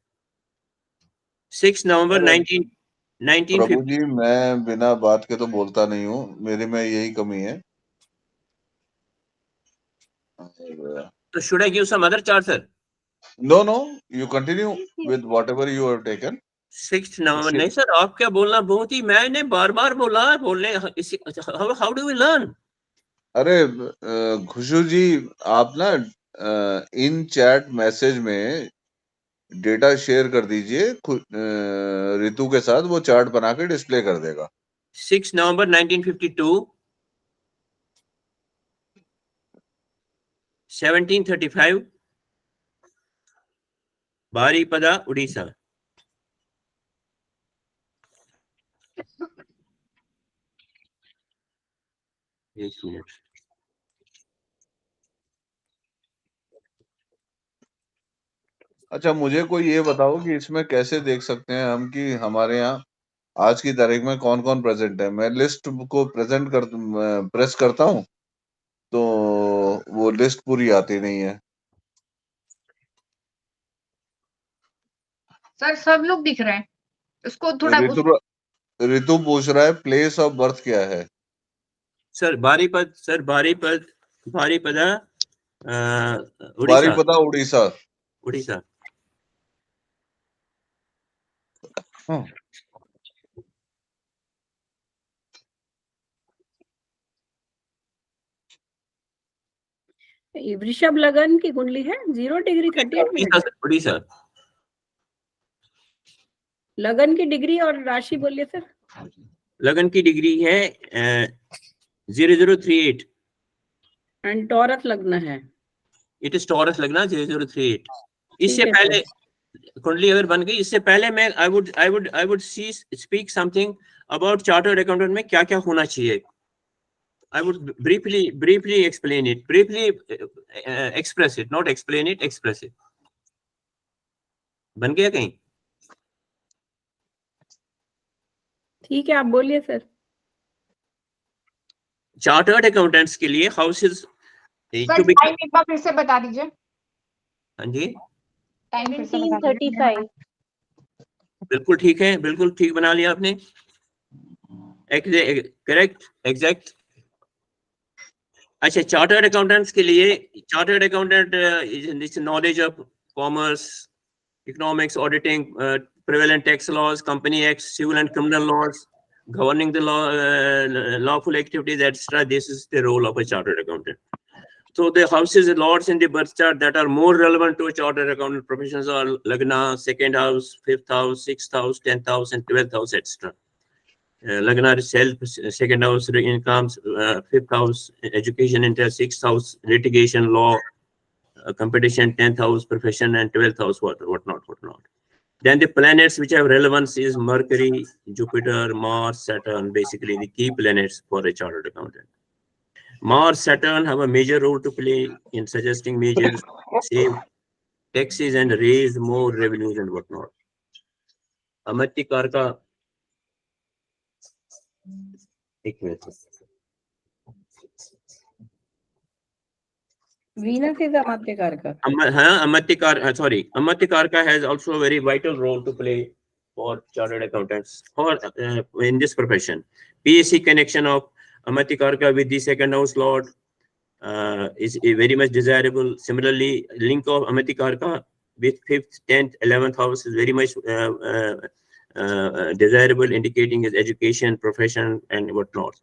6 नवंबर 1950. प्रभु जी, मैं बिना बात के तो बोलता नहीं हूँ, मेरे में यही कमी है. तो should I give some other chart, sir? No, you continue with whatever you have taken. 6th November नहीं सर, आप क्या बोलना, बहुत ही मैंने बार-बार बोला बोलने इसी, how do we learn? अरे खुशू जी, आप ना इन चैट मैसेज में डेटा शेयर कर दीजिए रितु के साथ, वो चार्ट बना के डिस्प्ले कर देगा। 6 November 1952, 1735, बारीपदा, उड़ीसा। एक मिनट। अच्छा, मुझे कोई ये बताओ कि इसमें कैसे देख सकते हैं हम कि हमारे यहाँ आज की तारीख में कौन कौन प्रेजेंट है। मैं लिस्ट को प्रेस करता हूँ तो वो लिस्ट पूरी आती नहीं है। सर सब लोग दिख रहे हैं, उसको थोड़ा ऋतु पूछ रहा है प्लेस ऑफ बर्थ क्या है। Sir Baripada, sir Baripada, Baripada, Orissa, Baripada Orissa. उड़ीसा। हाँ। वृषभ लगन की कुंडली है 0 डिग्री 38 मिनट। उड़ीसा। लगन की डिग्री और राशि बोलिए सर। लगन की डिग्री है 0038 एंड टॉरस लग्न है। इट इज टॉरस लगना 0038। इससे है पहले कुंडली अगर बन गई, इससे पहले मैं I would speak something about chartered accountant में क्या क्या होना चाहिए। I would briefly explain it, briefly express it, not explain it, express it. बन गया कहीं? ठीक है, आप बोलिए सर। चार्टर्ड अकाउंटेंट्स के लिए हाउसेस सर टाइम एक बार फिर से बता दीजिए। हाँ जी, टाइम फिर से बता दीजिए। 1735। बिल्कुल ठीक है, बिल्कुल ठीक बना लिया आपने। Correct, exact. अच्छा, चार्टर्ड अकाउंटेंट्स के लिए, chartered accountant is knowledge of commerce, economics, auditing, prevalent tax laws, company acts, civil and criminal laws, governing the law, lawful activities, etc. This is the role of a chartered accountant. So the houses and lords in the birth chart that are more relevant to a chartered accountant professions are Lagna, 2nd house, 5th house, 6th house, 10th house, and 12th house, etc. Lagna itself, 2nd house, incomes, 5th house, education, interest, 6th house, litigation, law, competition, 10th house, profession, and 12th house, whatnot. Then the planets which have relevance is Mercury, Jupiter, Mars, Saturn, basically the key planets for a chartered accountant. Mars, Saturn have a major role to play in suggesting measures, save taxes and raise more revenues and whatnot. अमत्य कारका, एक minute, Venus is अमत्य कारका। अमत्य कारका has also a very vital role to play for chartered accountants or in this profession. PSC connection of Amatya Karka with the 2nd house lord is very much desirable. Similarly, link of Amatya Karka with 5th, 10th, 11th house is very much desirable, indicating his education, profession, and whatnot.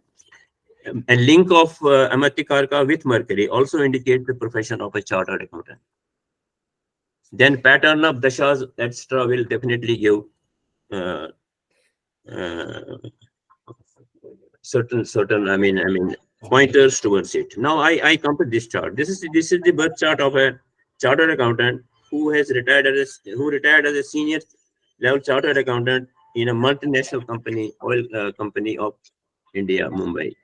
A link of Amatya Karka with Mercury also indicates the profession of a chartered accountant. Then pattern of dashas, etc. will definitely give certain I mean pointers towards it. Now I come to this chart. This is the birth chart of a chartered accountant who retired as a senior level chartered accountant in a multinational company, oil company of India, Mumbai.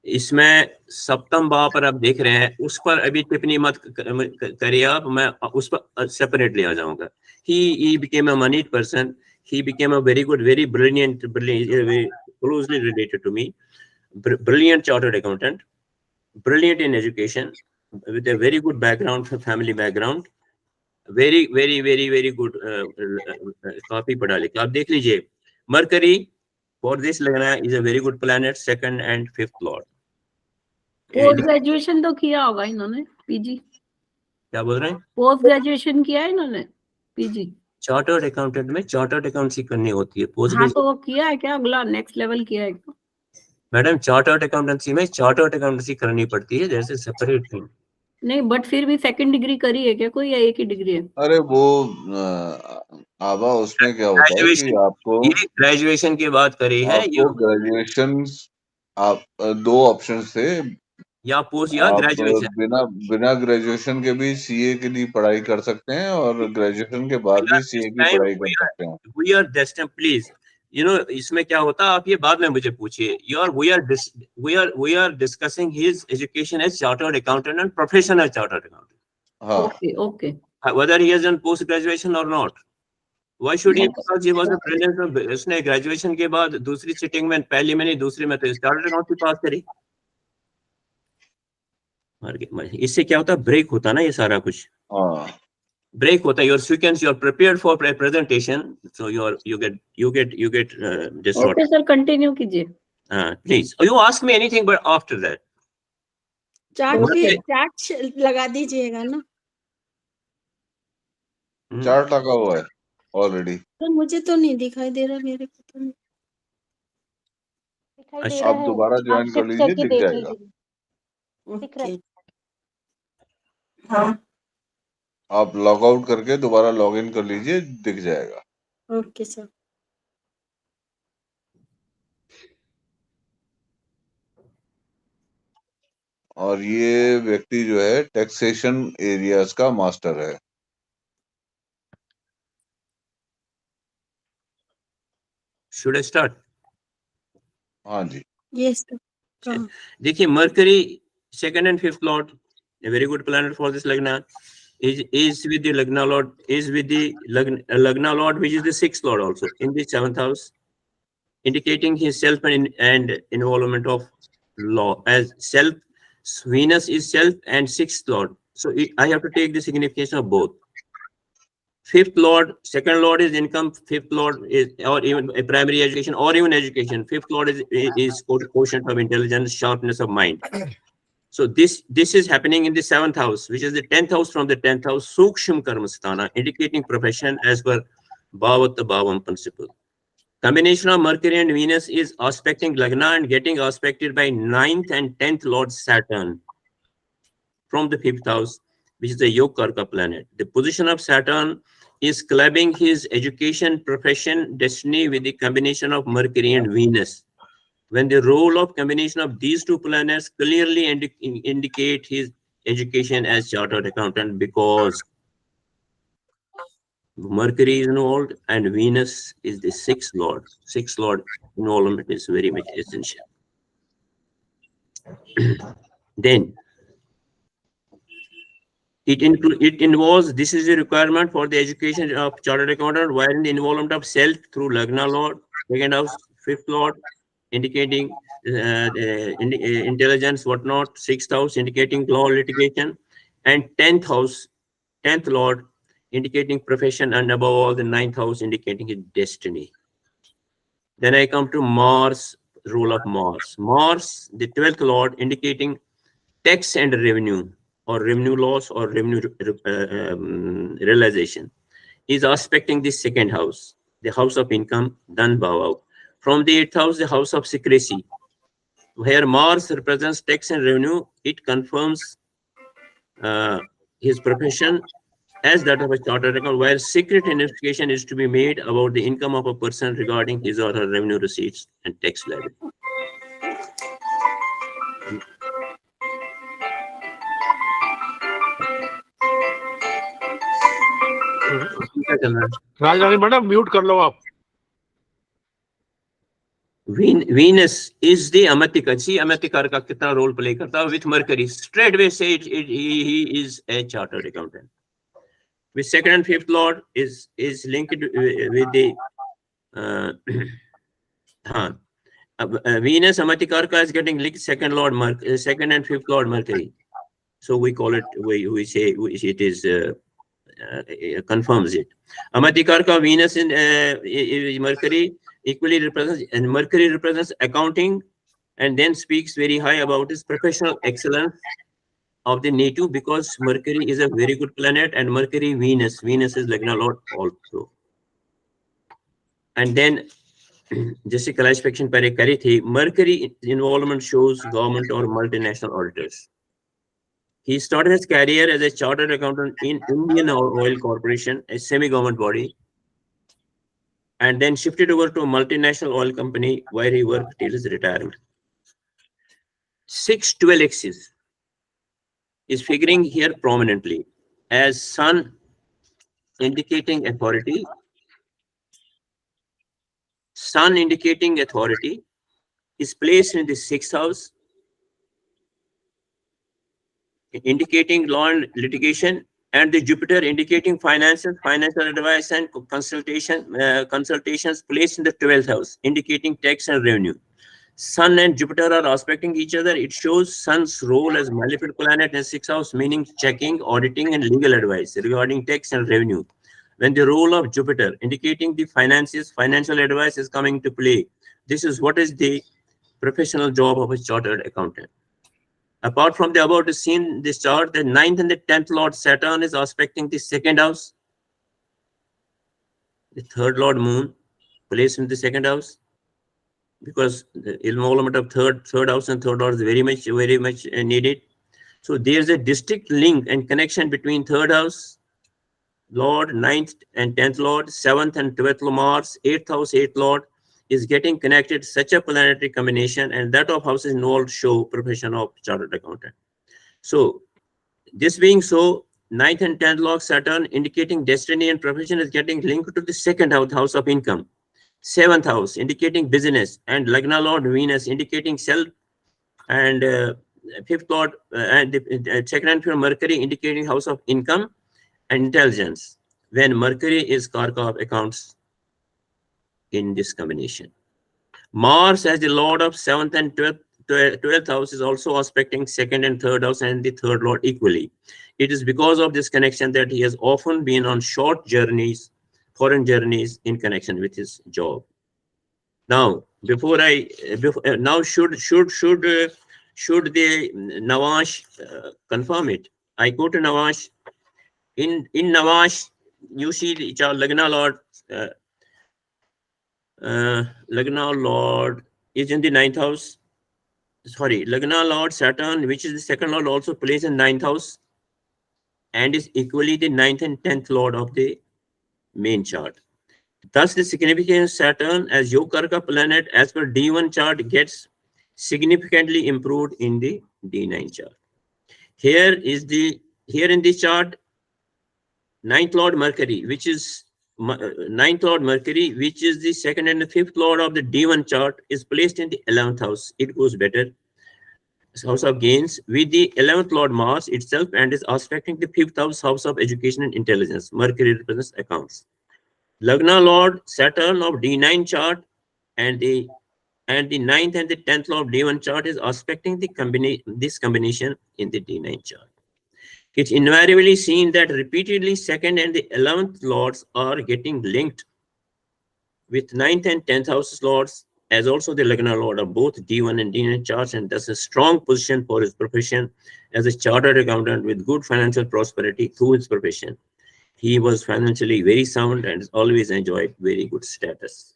इसमें सप्तम भाव पर आप देख रहे हैं, उस पर अभी टिप्पणी मत करिए आप, मैं उस पर सेपरेटली आ जाऊंगा। He became a moneyed person. He became a very good, very brilliant, very closely related to me, brilliant chartered accountant, brilliant in education, with a very good background, family background, very good, काफी पढ़ा लिखा। आप देख लीजिए, Mercury for this Lagna is a very good planet, 2nd and 5th lord. Post graduation तो किया होगा इन्होंने, पीजी। क्या बोल रहे हैं? पोस्ट ग्रेजुएशन किया है इन्होंने, पीजी? चार्टर्ड अकाउंटेंट में चार्टर्ड अकाउंटेंसी करनी होती है। पोस्ट हाँ तो वो किया है क्या, अगला नेक्स्ट लेवल किया है क्या? मैडम चार्टर्ड अकाउंटेंसी में चार्टर्ड अकाउंटेंसी करनी पड़ती है, जैसे सेपरेट थिंग। नहीं बट फिर भी सेकंड डिग्री करी है क्या कोई, या एक ही डिग्री है? अरे वो आबा उसमें क्या होता है कि आपको ये ग्रेजुएशन की बात करी है, आपको ग्रेजुएशन, आप दो ऑप्शन थे, या पोस्ट या आप ग्रेजुएशन। बिना ग्रेजुएशन के भी सीए के लिए पढ़ाई कर सकते हैं और ग्रेजुएशन के बाद भी सीए की पढ़ाई कर सकते हैं। वी आर डेस्टिन्ड, प्लीज इसमें क्या होता है, आप ये बाद में मुझे पूछिए। We are discussing his education as chartered accountant and profession as chartered accountant, हाँ okay okay. whether he has done post graduation or not. Why should he? Because he was a brilliant, उसने graduation के बाद दूसरी sitting में, पहली में नहीं दूसरी में तो चार्टर्ड अकाउंटेंसी पास करी। इससे क्या होता है, ब्रेक होता है ना ये सारा कुछ, हाँ ब्रेक होता है। Your sequence, you are prepared for presentation, so you get disorder. Okay sir continue कीजिए। Please you ask me anything but after that chart लगा दीजिएगा ना। चार्ट लगा हुआ है ऑलरेडी। तो मुझे तो नहीं दिखाई दे रहा, मेरे को तो नहीं दिखाई दे अच्छा, रहा आप है, दोबारा आप ज्वाइन कर शिफ्ट लीजिए, करके दिख देख जाएगा। लीजिए, दिख रहा है। हाँ आप लॉग आउट करके दोबारा लॉग इन कर लीजिए, दिख जाएगा। Okay sir. और ये व्यक्ति जो है टैक्सेशन एरियाज का मास्टर है। Should I start? हाँ जी, यस सर। देखिए, mercury second and fifth Lord, a very good planet for this lagna, is with the lagna lord, is with the lagna lord, which is the sixth lord also in the seventh house, indicating his self and involvement of law as self. Venus is self and sixth lord, so I have to take the signification of both. Fifth lord, second lord is income, fifth lord is, or even a primary education or even education. Fifth lord is quotient of intelligence, sharpness of mind. So this is happening in the seventh house, which is the 10th house from the 10th house, Suksham Karmasthana, indicating profession as per Bhavatta Bhavam principle. Combination of Mercury and Venus is aspecting Lagna and getting aspected by 9th and 10th Lord Saturn from the 5th house, which is the Yokarka planet. The position of Saturn is clubbing his education, profession, destiny with the combination of Mercury and Venus. When the role of combination of these two planets clearly indicate his education as chartered accountant, because Mercury is involved and Venus is the sixth lord. Sixth lord involvement is very much essential. Then it involves, this is a requirement for the education of chartered accountant, wherein the involvement of self through Lagna lord, second house, fifth lord, indicating intelligence, whatnot, sixth house indicating law litigation, and 10th house, 10th lord indicating profession, and above all the 9th house indicating his destiny. Then I come to Mars, role of Mars. Mars, the 12th lord, indicating tax and revenue, or revenue loss, or revenue realization, is aspecting the second house, the house of income, Dan Bhava. From the 8th house, the house of secrecy, where Mars represents tax and revenue. It confirms his profession as that of a chartered accountant, where secret investigation is to be made about the income of a person regarding his or her revenue receipts and tax liability. Rajrani madam mute कर लो आप। Venus is the Amatika. See, Amatikar का कितना role play करता है with Mercury. Straight away say he is a chartered accountant. With second and fifth lord is linked with the Venus Amatikarka is getting linked second lord second and fifth lord Mercury. So we call it, we say it is confirms it. Amatikarka Venus in Mercury equally represents, and Mercury represents accounting, and then speaks very high about his professional excellence, of the native, because Mercury is a very good planet, and Mercury, Venus is Lagna Lord also. And then जैसे classification पहले करी थी, Mercury involvement shows government or multinational auditors. He started his career as a chartered accountant in Indian Oil Corporation, a semi-government body, and then shifted over to a multinational oil company where he worked till his retirement. 612 axis is figuring here prominently as Sun indicating authority, Sun indicating authority is placed in the 6th house, indicating law and litigation, and the Jupiter indicating financial advice and consultations placed in the 12th house, indicating tax and revenue. Sun and Jupiter are aspecting each other. It shows Sun's role as malefic planet in 6th house, meaning checking, auditing, and legal advice regarding tax and revenue. When the role of Jupiter indicating the finances, financial advice is coming to play. This is what is the professional job of a chartered accountant. Apart from the above seen this chart, the 9th and the 10th Lord Saturn is aspecting the 2nd house. The 3rd Lord Moon placed in the 2nd house, because the involvement of third house and 3rd Lord is very much needed. So there's a distinct link and connection between 3rd house Lord, 9th and 10th Lord, 7th and 12th Mars, 8th house 8th Lord is getting connected. Such a planetary combination, and that of houses involved show profession of chartered accountant. So this being so, 9th and 10th Lord Saturn indicating destiny and profession is getting linked to the 2nd house of income, 7th house indicating business, and Lagna Lord Venus indicating self, and 5th Lord and the 2nd and 5th Mercury indicating house of income and intelligence, when Mercury is Karka of accounts in this combination. Mars as the Lord of 7th and 12th house is also aspecting 2nd and 3rd house and the 3rd Lord equally. It is because of this connection that he has often been on short journeys, foreign journeys, in connection with his job. Now, now should the Navash confirm it? I go to Navash. In Navash, you see the Lagna Lord. Lagna Lord is in the 9th house. Sorry, Lagna Lord Saturn, which is the 2nd Lord, also plays in 9th house and is equally the 9th and 10th Lord of the main chart. Thus, the significance of Saturn as Yokarka planet as per D1 chart gets significantly improved in the D9 chart. Here in this chart, 9th Lord Mercury, which is 9th Lord Mercury, which is the 2nd and the 5th Lord of the D1 chart, is placed in the 11th house. It goes better. House of gains with the 11th Lord Mars itself, and is aspecting the 5th house of education and intelligence. Mercury represents accounts. Lagna Lord Saturn of D9 chart and the 9th and the 10th Lord of D1 chart is aspecting this combination in the D9 chart. It's invariably seen that repeatedly 2nd and the 11th Lords are getting linked with 9th and 10th house Lords, as also the Lagna Lord of both D1 and D9 charts, and thus a strong position for his profession as a chartered accountant with good financial prosperity through his profession. He was financially very sound and has always enjoyed very good status.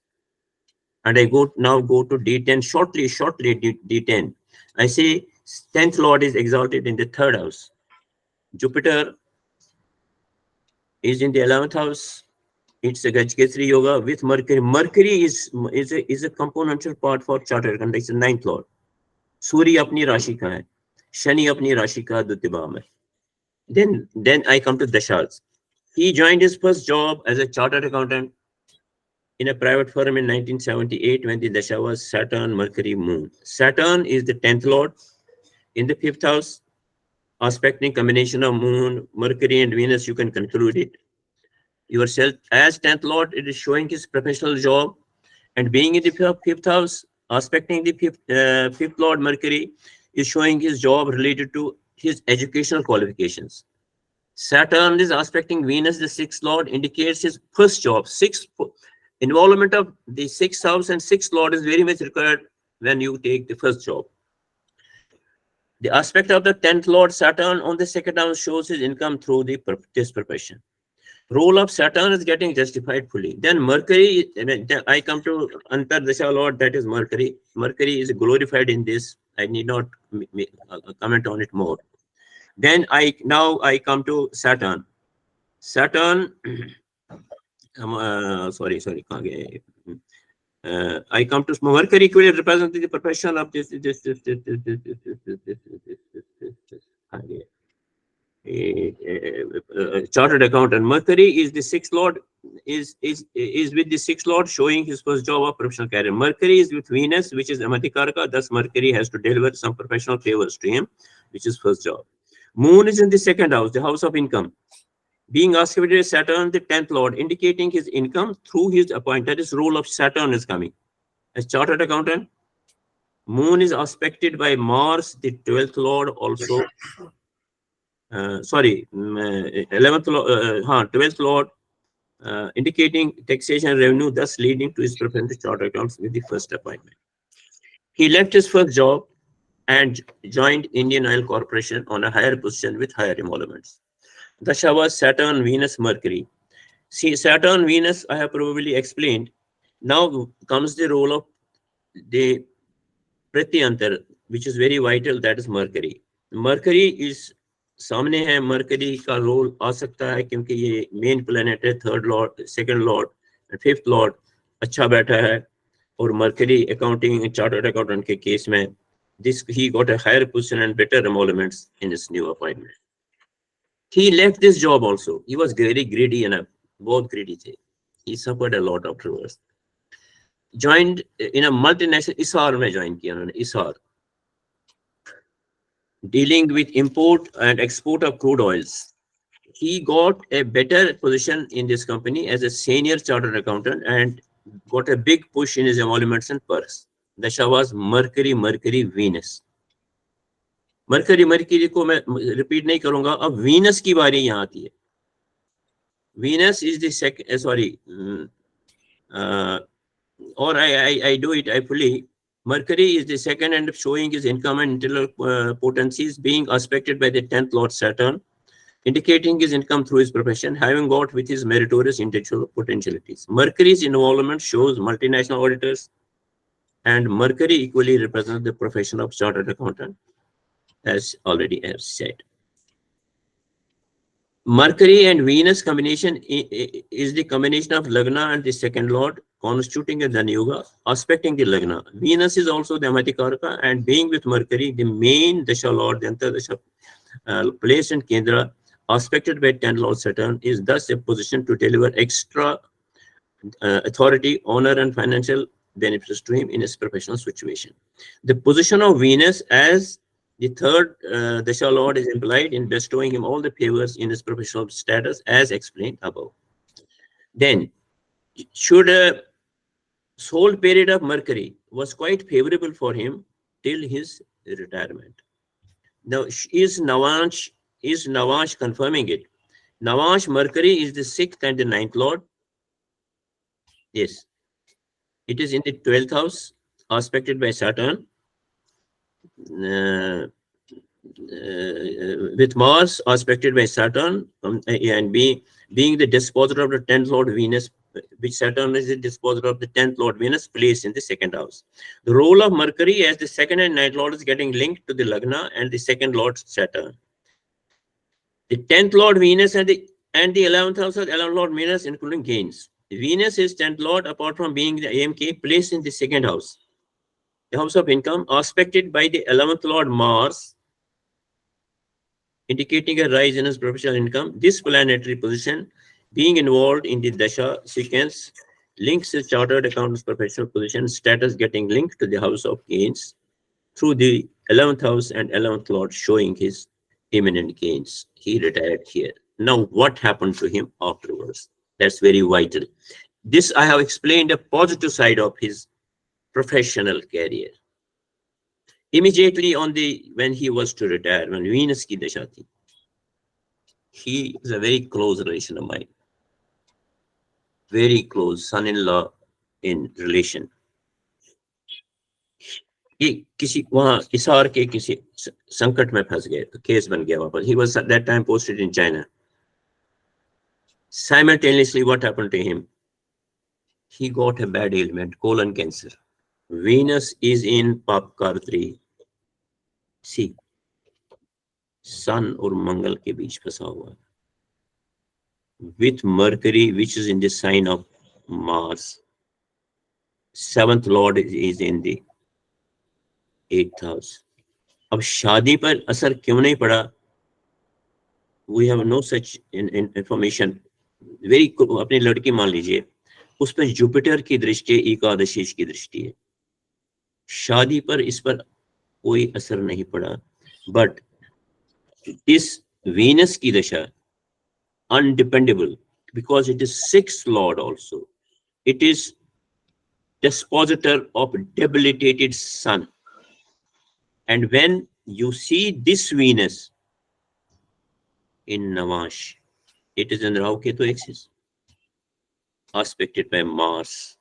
And I now go to D10 shortly D10. I say 10th Lord is exalted in the 3rd house. Jupiter is in the 11th house. It's a Gajketri yoga with Mercury. Mercury is a componential part for chartered accountant. It's the 9th Lord. Surya apni rashi ka hai. Shani apni rashi ka Dutibam hai. Then I come to Dashas. He joined his first job as a chartered accountant in a private firm in 1978 when the Dasha was Saturn, Mercury, Moon. Saturn is the 10th Lord in the 5th house, aspecting combination of Moon, Mercury, and Venus. You can conclude it yourself. As 10th Lord, it is showing his professional job, and being in the 5th house, aspecting the 5th Lord Mercury is showing his job related to his educational qualifications. Saturn is aspecting Venus, the 6th Lord, indicates his first job. Involvement of the 6th house and 6th Lord is very much required when you take the first job. The aspect of the 10th Lord Saturn on the second house shows his income through this profession. Role of Saturn is getting justified fully. Then Mercury, I come to Antardasha Lord, that is Mercury. Mercury is glorified in this. I need not comment on it more. Then now I come to Saturn. Saturn, sorry. I come to Mercury equally representing the profession of this chartered accountant. Mercury is the sixth lord, is with the sixth lord, showing his first job of professional career. Mercury is with Venus, which is Amatikaraka. Thus, Mercury has to deliver some professional favors to him, which is first job. Moon is in the second house, the house of income, being aspected by Saturn, the 10th lord, indicating his income through his appointment. That is, role of Saturn is coming. As chartered accountant, Moon is aspected by Mars, the 12th lord, also. 11th lord, 12th lord, indicating taxation revenue, thus leading to his preference to chartered accounts with the first appointment. He left his first job and joined Indian Oil Corporation on a higher position with higher emoluments. Dasha was Saturn, Venus, Mercury. See, Saturn, Venus, I have probably explained. Now comes the role of the Pratyantar, which is very vital, that is Mercury. Mercury is सामने है, mercury का role आ सकता है क्योंकि ये main planet है, third Lord, second Lord, fifth Lord अच्छा बैठा है, और मरकरी अकाउंटिंग चार्टर्ड अकाउंटेंट के केस में this he got a higher position and better emoluments in his new appointment. He left this job also. He was very greedy enough, बहुत greedy थे. He suffered a lot afterwards. Joined in a multinational, ISAR में join किया उन्होंने, ISAR, dealing with import and export of crude oils. He got a better position in this company as a senior chartered accountant and got a big push in his emoluments and perks. Dasha was Mercury, Venus. Mercury को मैं repeat नहीं करूंगा. अब Venus की बारी यहाँ आती है. Venus is the second, or I do it, I fully. Mercury is the second and showing his income and intellectual potencies, being aspected by the 10th Lord Saturn, indicating his income through his profession, having got with his meritorious intellectual potentialities. Mercury's involvement shows multinational auditors, and Mercury equally represents the profession of chartered accountant, as already I have said. Mercury and Venus combination is the combination of Lagna and the second lord, constituting a Dhanyoga, aspecting the Lagna. Venus is also the Amatikaraka, and being with Mercury, the main Dasha lord, the Antardasha, placed in Kendra, aspected by 10 Lord Saturn, is thus a position to deliver extra authority, honor, and financial benefits to him in his professional situation. The position of Venus as the third Dasha Lord is implied in bestowing him all the favors in his professional status, as explained above. Then, should a sole period of Mercury was quite favorable for him till his retirement. Now, is Navash confirming it? Navash, Mercury is the 6th and the 9th Lord. Yes. It is in the 12th house, aspected by Saturn. With Mars aspected by Saturn, and being the disposer of the 10th Lord Venus, which Saturn is the disposer of the 10th Lord Venus, placed in the second house. The role of Mercury as the second and 9th Lord is getting linked to the Lagna and the second Lord Saturn. The 10th Lord Venus and the 11th house of 11th Lord Venus, including gains. Venus is 10th Lord, apart from being the AMK, placed in the second house, the house of income, aspected by the 11th Lord Mars, indicating a rise in his professional income. This planetary position, being involved in the Dasha sequence, links his chartered accountant's professional position status getting linked to the house of gains through the 11th house and 11th Lord, showing his imminent gains. He retired here. Now, what happened to him afterwards? That's very vital. This I have explained a positive side of his professional career. Immediately when he was to retire, when Venus ki dasha thi, he is a very close relation of mine. Very close, son-in-law in relation. कि किसी वहां हिसार के किसी संकट में फंस गए, तो केस बन गया वापस. He was at that time posted in China. Simultaneously, what happened to him? He got a bad ailment, colon cancer. Venus is in Papkar 3. See, Sun और मंगल के बीच फंसा हुआ है. With Mercury, which is in the sign of Mars. Seventh Lord is in the 8th house. अब शादी पर असर क्यों नहीं पड़ा? We have no such information. Very अपनी लड़की मान लीजिए, उस पर जुपिटर की दृष्टि, एकादशी की दृष्टि है. शादी पर इस पर कोई असर नहीं पड़ा. बट इस वीनस की दशा undependable because it is sixth lord also. It is dispositor of debilitated sun. And when you see this Venus in Navash, it is in Rahu Ketu axis, aspected by Mars.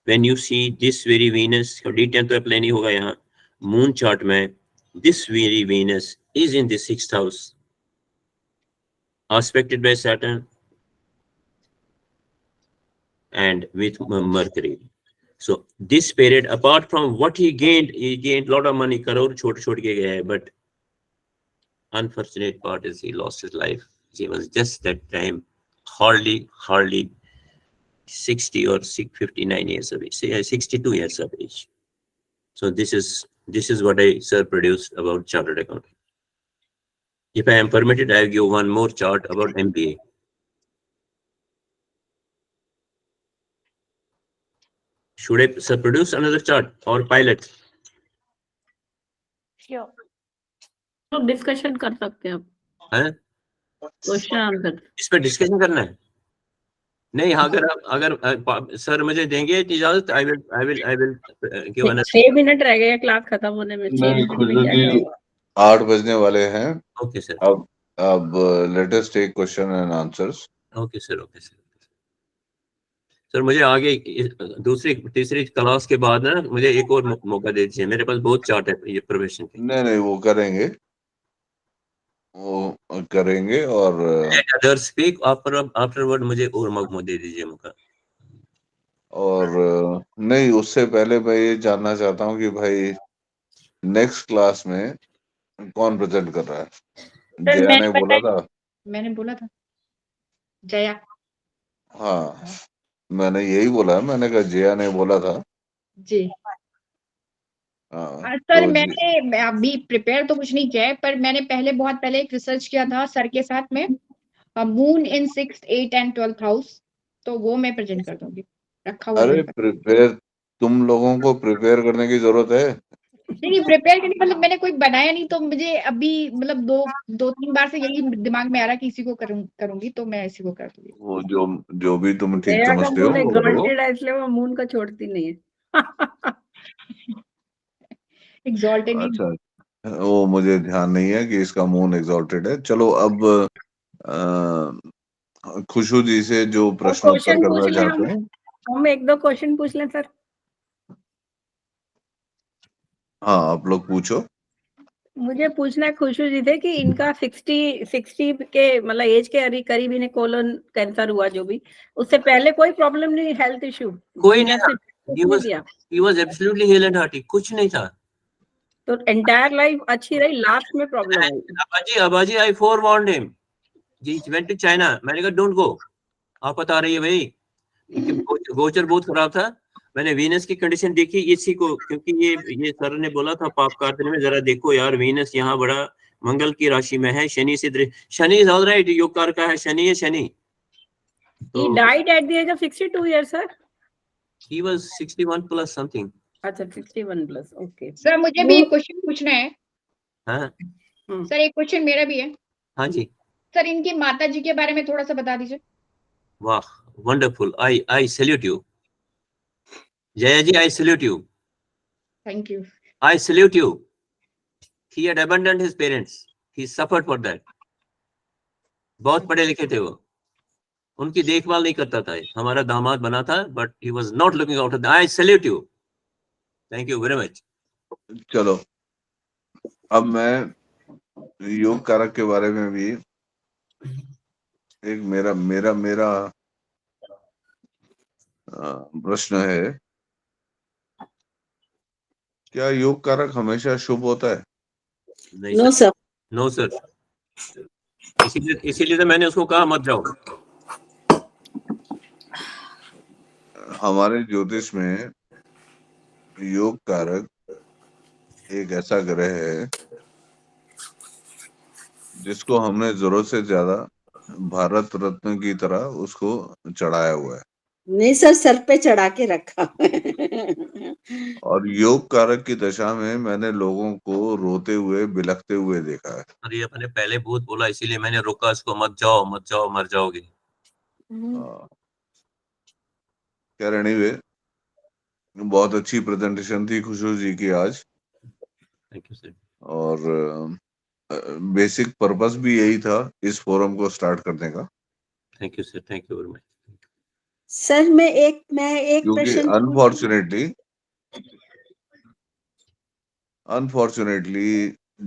When you see this very Venus, D10 तो apply नहीं होगा यहाँ, moon chart में, this very Venus is in the 6th house, aspected by Saturn and with Mercury. So this period, apart from what he gained a lot of money, crore छोड़ के गया है, but unfortunate part is he lost his life. He was just that time hardly 60 or 59 years of age, 62 years of age. So this is what I, sir, produced about chartered accounting. If I am permitted, I will give one more chart about MBA. Should I, sir, produce another chart or pilot? Sure. तो discussion कर सकते हैं आप, हैं? Question answer. इस पर discussion करना है? नहीं, अगर सर मुझे देंगे इजाजत, I will give an. 6 minute रह गए क्लास खत्म होने में. 6 मिनट में क्या क्या होगा? 8 बजने वाले हैं. Okay, sir. अब let us take question and answers. Okay, sir. Sir मुझे आगे दूसरी तीसरी क्लास के बाद ना मुझे एक और मौका दे दीजिए. मेरे पास बहुत चार्ट है ये प्रोफेशन के. नहीं, वो करेंगे और अदर स्पीक आफ्टरवर्ड. मुझे और मौका दे दीजिए मौका. और नहीं, उससे पहले मैं ये जानना चाहता हूँ कि भाई नेक्स्ट क्लास में कौन प्रेजेंट कर रहा है? जया ने बोला था. मैंने बोला था जया. हाँ, मैंने यही बोला. मैंने कहा जया ने बोला था जी. हाँ. सर मैं अभी प्रिपेयर तो कुछ नहीं किया है, पर मैंने बहुत पहले एक रिसर्च किया था सर के साथ में, moon in 6th, 8th and 12th house, तो वो मैं प्रेजेंट कर दूंगी. रखा हुआ. अरे प्रिपेयर, तुम लोगों को प्रिपेयर करने की जरूरत है? नहीं, प्रिपेयर करने मतलब मैंने कोई बनाया नहीं, तो मुझे अभी मतलब दो 3 बार से यही दिमाग में आ रहा कि इसी को करूंगी, तो मैं इसी को कर दूंगी. वो जो भी तुम ठीक जया का समझते हो मून वो करो. exalted है, इसलिए वो मून को छोड़ती नहीं है. एग्जॉल्टेड नहीं. अच्छा, वो मुझे ध्यान नहीं है कि इसका मून एग्जॉल्टेड है. चलो, अब खुशबू जी से जो प्रश्न उत्तर करना चाहते हैं, हम 1-2 क्वेश्चन पूछ लें सर. हाँ, आप लोग पूछो. मुझे पूछना है खुशबू जी से कि इनका 60 के मतलब एज के करीब इन्हें कोलन कैंसर हुआ, जो भी उससे पहले कोई प्रॉब्लम नहीं, हेल्थ इश्यू कोई नहीं था. He was absolutely healthy and hearty. कुछ नहीं था. तो एंटायर लाइफ अच्छी रही, लास्ट में प्रॉब्लम आई. अबाजी I forewarned him. He went to China. मैंने कहा डोंट गो. आप बता रही है भाई, गोचर बहुत खराब था. मैंने वीनस की कंडीशन देखी इसी को, क्योंकि ये सर ने बोला था पाप कार्तिक में, जरा देखो यार वीनस यहाँ बड़ा मंगल की राशि में है, शनि से, शनि इज ऑलराइट, योग कार का है, शनि है Shani. He died at the age of 62 years, sir. He was 61 plus something. अच्छा, 61 प्लस. ओके सर, मुझे भी एक क्वेश्चन पूछना है. हाँ सर, एक क्वेश्चन मेरा भी है. हाँ जी. सर, इनकी माता जी के बारे में थोड़ा सा बता दीजिए. वाह, wonderful. I salute you. Jaya ji, I salute you. Thank you. I salute you. He had abandoned his parents. He suffered for that. बहुत पढ़े लिखे थे वो, उनकी देखभाल नहीं करता था. हमारा दामाद बना था, but he was not looking after them. I salute you. Thank you very much. चलो अब मैं योग कारक के बारे में भी एक मेरा मेरा मेरा प्रश्न है, क्या योग कारक हमेशा शुभ होता है? नहीं no sir, sir. No sir, इसीलिए तो मैंने उसको कहा मत जाओ। हमारे ज्योतिष में योग कारक एक ऐसा ग्रह है जिसको हमने जरूरत से ज्यादा भारत रत्न की तरह उसको चढ़ाया हुआ है, नहीं सर, सर पे चढ़ा के रखा। और योग कारक की दशा में मैंने लोगों को रोते हुए बिलखते हुए देखा है। अरे अपने पहले भूत बोला, इसीलिए मैंने रोका उसको, मत जाओ मत जाओ, मर जाओगे। क्या एनीवे, बहुत अच्छी प्रेजेंटेशन थी खुशबू जी की आज, थैंक यू सर। और बेसिक पर्पस भी यही था इस फोरम को स्टार्ट करने का। Thank you sir, thank you very much. Sir मैं एक क्योंकि प्रश्न अनफॉर्चुनेटली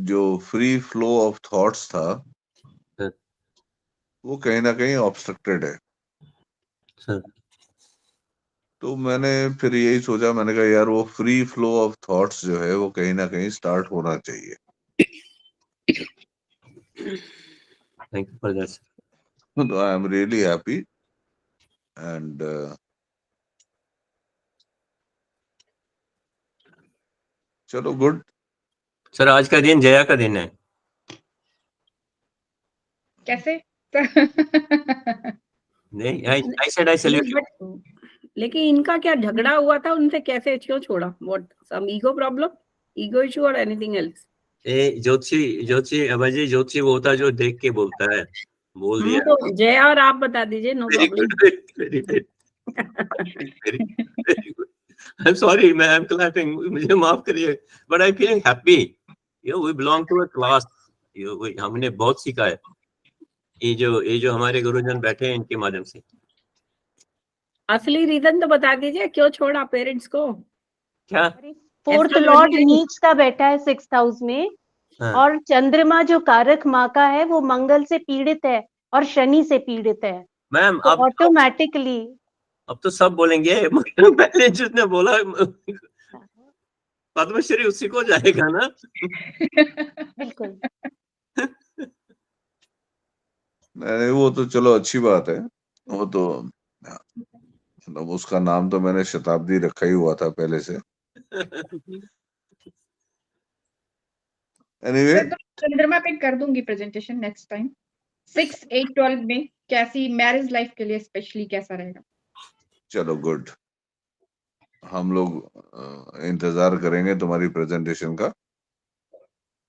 जो फ्री फ्लो ऑफ थॉट्स था सर, वो कहीं ना कहीं ऑब्स्ट्रक्टेड है। सर तो मैंने फिर यही सोचा, मैंने कहा यार वो फ्री फ्लो ऑफ थॉट्स जो है वो कहीं ना कहीं स्टार्ट होना चाहिए। Thank you for that sir. तो I am really happy and चलो गुड। सर आज का दिन जया का दिन है। कैसे? नहीं, I said I salute you. लेकिन इनका क्या झगड़ा हुआ था उनसे, कैसे क्यों छोड़ा? What, some ego problem, ego issue और एनीथिंग एल्स? ज्योति अभय ज्योति वो होता है जो देख के बोलता है, बोल दिया। तो जया और आप बता दीजिए, no very problem. Good, very good. I am sorry, मैं आई एम क्लैपिंग, मुझे माफ करिए, but I feeling happy. We belong to a class, हमने बहुत सीखा है। ये जो हमारे गुरुजन बैठे हैं इनके माध्यम से। असली रीजन तो बता दीजिए, क्यों छोड़ा पेरेंट्स को? क्या? फोर्थ लॉर्ड नीच का बैठा है 6th हाउस में, हाँ। और चंद्रमा जो कारक माँ का है वो मंगल से पीड़ित है और शनि से पीड़ित है, मैम तो अब ऑटोमेटिकली अब तो सब बोलेंगे, मगर पहले जिसने बोला पद्मश्री उसी को जाएगा ना। बिल्कुल। नहीं वो तो चलो अच्छी बात है, वो तो मतलब उसका नाम तो मैंने शताब्दी रखा ही हुआ था पहले से। एनीवे तो चंद्रमा पे कर दूंगी प्रेजेंटेशन नेक्स्ट टाइम। 6, 8, 12 में कैसी मैरिज लाइफ के लिए स्पेशली कैसा रहेगा? चलो गुड, हम लोग इंतजार करेंगे तुम्हारी प्रेजेंटेशन का।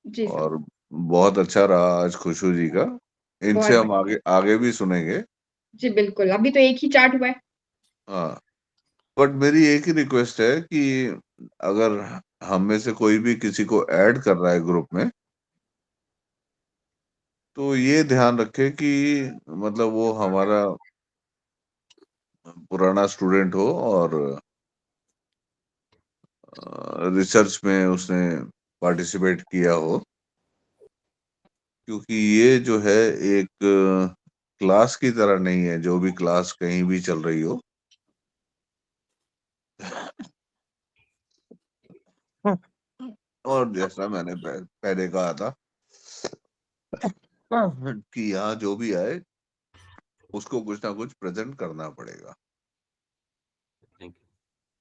जी सर। और बहुत अच्छा रहा आज खुशबू जी का, इनसे बहुत हम आगे आगे भी सुनेंगे। जी बिल्कुल, अभी तो एक ही चार्ट हुआ है। हाँ, बट मेरी एक ही रिक्वेस्ट है कि अगर हम में से कोई भी किसी को ऐड कर रहा है ग्रुप में, तो ये ध्यान रखे कि मतलब वो हमारा पुराना स्टूडेंट हो और रिसर्च में उसने पार्टिसिपेट किया हो, क्योंकि ये जो है एक क्लास की तरह नहीं है, जो भी क्लास कहीं भी चल रही हो। और जैसा मैंने पहले कहा था कि यहाँ जो भी आए उसको कुछ ना कुछ प्रेजेंट करना पड़ेगा।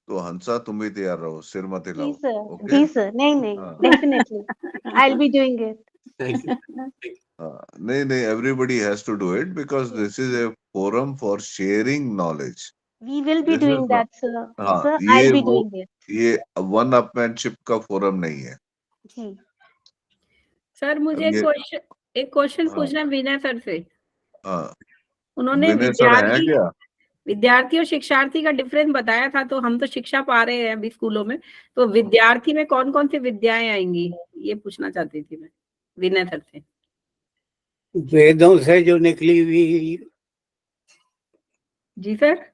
तो हंसा तुम भी तैयार रहो, सिर मत जी हिलाओ। सर, ओके जी सर, नहीं नहीं, हाँ definitely I will be doing it. Thank you. नहीं नहीं, everybody has to do it because this is a forum for sharing knowledge. We will be this is doing not, that sir. हाँ sir I ये will be वो doing it. ये one upmanship का फोरम नहीं है। जी सर मुझे अब ये एक क्वेश्चन हाँ पूछना है विनय सर से। हाँ, उन्होंने विनय सर हैं क्या? विद्यार्थी और शिक्षार्थी का डिफरेंस बताया था, तो हम तो शिक्षा पा रहे हैं अभी स्कूलों में, तो विद्यार्थी में कौन कौन सी विद्याएं आएंगी, ये पूछना चाहती थी मैं विनय सर से। वेदों से जो निकली हुई, जी सर।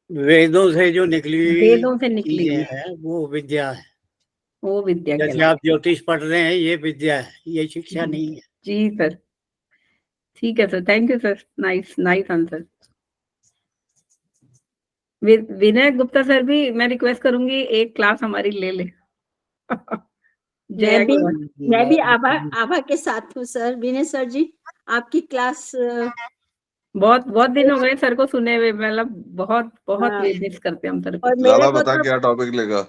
वेदों से जो निकली हुई वेदों से निकली चीजें हुई। हैं वो विद्या है। वो विद्या जैसे कहलाती आप ज्योतिष पढ़ रहे हैं, ये विद्या है, ये शिक्षा नहीं है। जी सर, ठीक है sir, thank you sir, nice nice answer. Vinay Gupta sir भी मैं रिक्वेस्ट करूंगी एक क्लास हमारी ले ले। जया मैं भी के बाद। मैं भी आभा आभा के साथ हूँ सर। विनय सर जी, आपकी क्लास बहुत बहुत दिन हो गए सर को सुने हुए, मतलब बहुत बहुत हाँ, मिस करते हैं हम सर को। और मेरे लाला को बता तो क्या टॉपिक लेगा?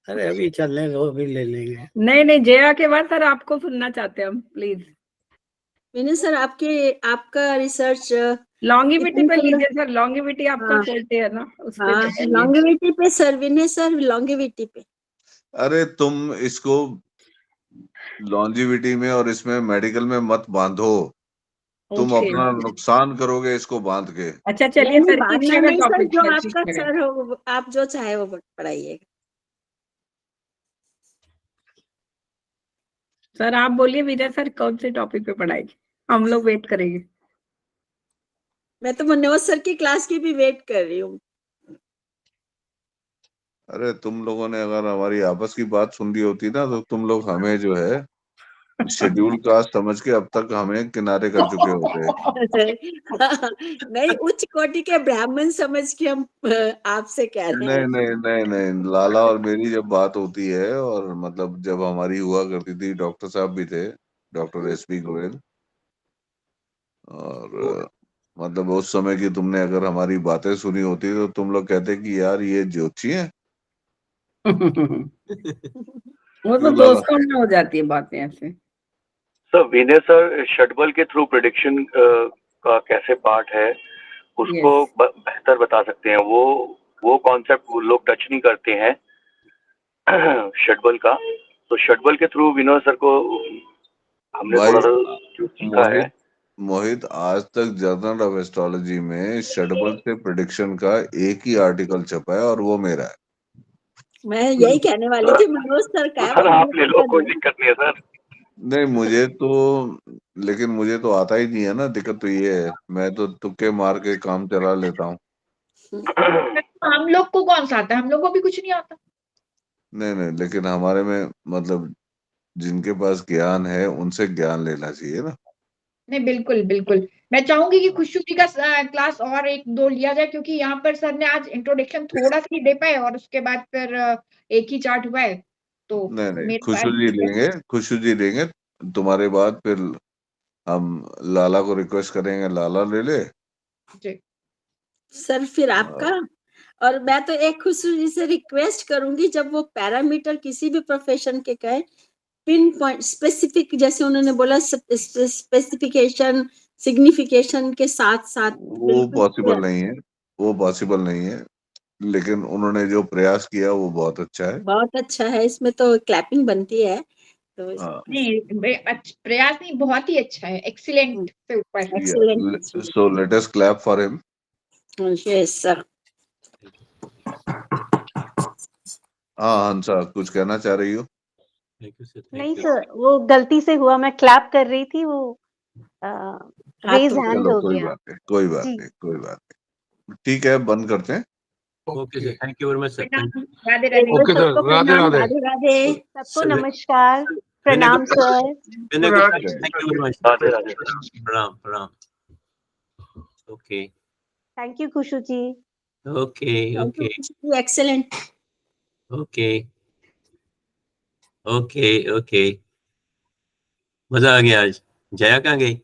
अरे अभी चलने दो, अभी ले लेंगे। नहीं नहीं, जया के बाद सर आपको सुनना चाहते हैं हम, प्लीज। विनय सर, आपका रिसर्च लॉन्गिविटी इतनी पे सुंदर। लीजिए सर, लॉन्गिविटी आपका हाँ फोर्टे है ना, उस पे हाँ, बताइए। लॉन्गेविटी पे सर, विनय सर लॉन्गेविटी पे। अरे तुम इसको लॉन्जिविटी में और इसमें मेडिकल में मत बांधो, तुम ओके, अपना नुकसान करोगे इसको बांध के। अच्छा नहीं चलिए नहीं, सर, बांधना शिक्षा का नहीं सर, टॉपिक जो है, आपका शिक्षा का। सर हो आप जो चाहे वो पढ़ाइएगा। सर आप बोलिए विजय सर, कौन से टॉपिक पे पढ़ाएगी, हम लोग वेट करेंगे। मैं तो मनोज सर की क्लास की भी वेट कर रही हूँ। अरे तुम लोगों ने अगर हमारी आपस की बात सुन ली होती ना, तो तुम लोग हमें जो है शेड्यूल कास्ट समझ के अब तक हमें किनारे कर चुके होते। नहीं, उच्च कोटि के ब्राह्मण समझ के हम आपसे कह रहे नहीं हैं। नहीं नहीं नहीं, लाला और मेरी जब बात होती है, और मतलब जब हमारी हुआ करती थी, डॉक्टर साहब भी थे, डॉक्टर एसपी गोयल, और मतलब उस समय की तुमने अगर हमारी बातें सुनी होती तो तुम लोग कहते कि यार ये ज्योतिषी है। वो तो क्यों लाला? दोस्तों में हो जाती है बातें ऐसे। सर विनय सर शटबल के थ्रू प्रेडिक्शन का कैसे पार्ट है उसको यस, बेहतर बता सकते हैं। वो कॉन्सेप्ट लोग टच नहीं करते हैं शटबल का। तो शटबल के थ्रू विनय सर को हमने भाई थोड़ा सा जो सीखा है। मोहित, आज तक जर्नल ऑफ एस्ट्रोलॉजी में शटबल से प्रेडिक्शन का एक ही आर्टिकल छपा है, और वो मेरा है। मैं यही कहने वाली थी, मनोज सर का तो है, सर वो आप ले लो, मेरे कोई को दिक्कत नहीं है सर। नहीं मुझे तो, लेकिन मुझे तो आता ही नहीं है ना, दिक्कत तो ये है, मैं तो तुक्के मार के काम चला लेता हूँ। हम लोग को कौन सा आता है, हम लोग को भी कुछ नहीं आता। नहीं नहीं, लेकिन हमारे में मतलब जिनके पास ज्ञान है उनसे ज्ञान लेना चाहिए ना। नहीं बिल्कुल बिल्कुल, मैं चाहूंगी कि खुशू जी का क्लास और एक दो लिया जाए, क्योंकि यहाँ पर सर ने आज इंट्रोडक्शन थोड़ा सा ही दे पाए और उसके बाद फिर एक ही चार्ट हुआ है। तो नहीं नहीं, मेरे खुशू जी पास लेंगे, खुशू जी लेंगे तुम्हारे बाद, फिर हम लाला को रिक्वेस्ट करेंगे, लाला ले ले। जी। सर फिर आपका। और मैं तो एक खुशबू से रिक्वेस्ट करूंगी, जब वो पैरामीटर किसी भी प्रोफेशन के कहे, पिन पॉइंट स्पेसिफिक, जैसे उन्होंने बोला स्पेसिफिकेशन सिग्निफिकेशन के साथ साथ वो पॉसिबल नहीं है, वो पॉसिबल नहीं है, लेकिन उन्होंने जो प्रयास किया वो बहुत अच्छा है। बहुत अच्छा है, इसमें तो क्लैपिंग बनती है। तो हाँ, नहीं प्रयास नहीं, बहुत ही अच्छा है, एक्सीलेंट से ऊपर। Excellent. So let us clap for him. Yes sir. हाँ हंसा, कुछ कहना चाह रही हो? नहीं सर, वो गलती से हुआ, मैं क्लैप कर रही थी, वो रेज हैंड चलो हो कोई गया। बात नहीं, कोई बात जी, नहीं, कोई बात नहीं, ठीक है, बंद करते हैं। Okay sir, thank you very much sir. Radhe Radhe. Okay sir, सबको राधे प्रणाम, राधे। राधे राधे। सबको नमस्कार, प्रणाम sir. Vinay Gupta, thank you very much. Radhe Radhe. प्रणाम प्रणाम। Okay thank you Khushu ji. Okay okay excellent. Okay okay okay, मजा आ गया आज। जया कहाँ गई?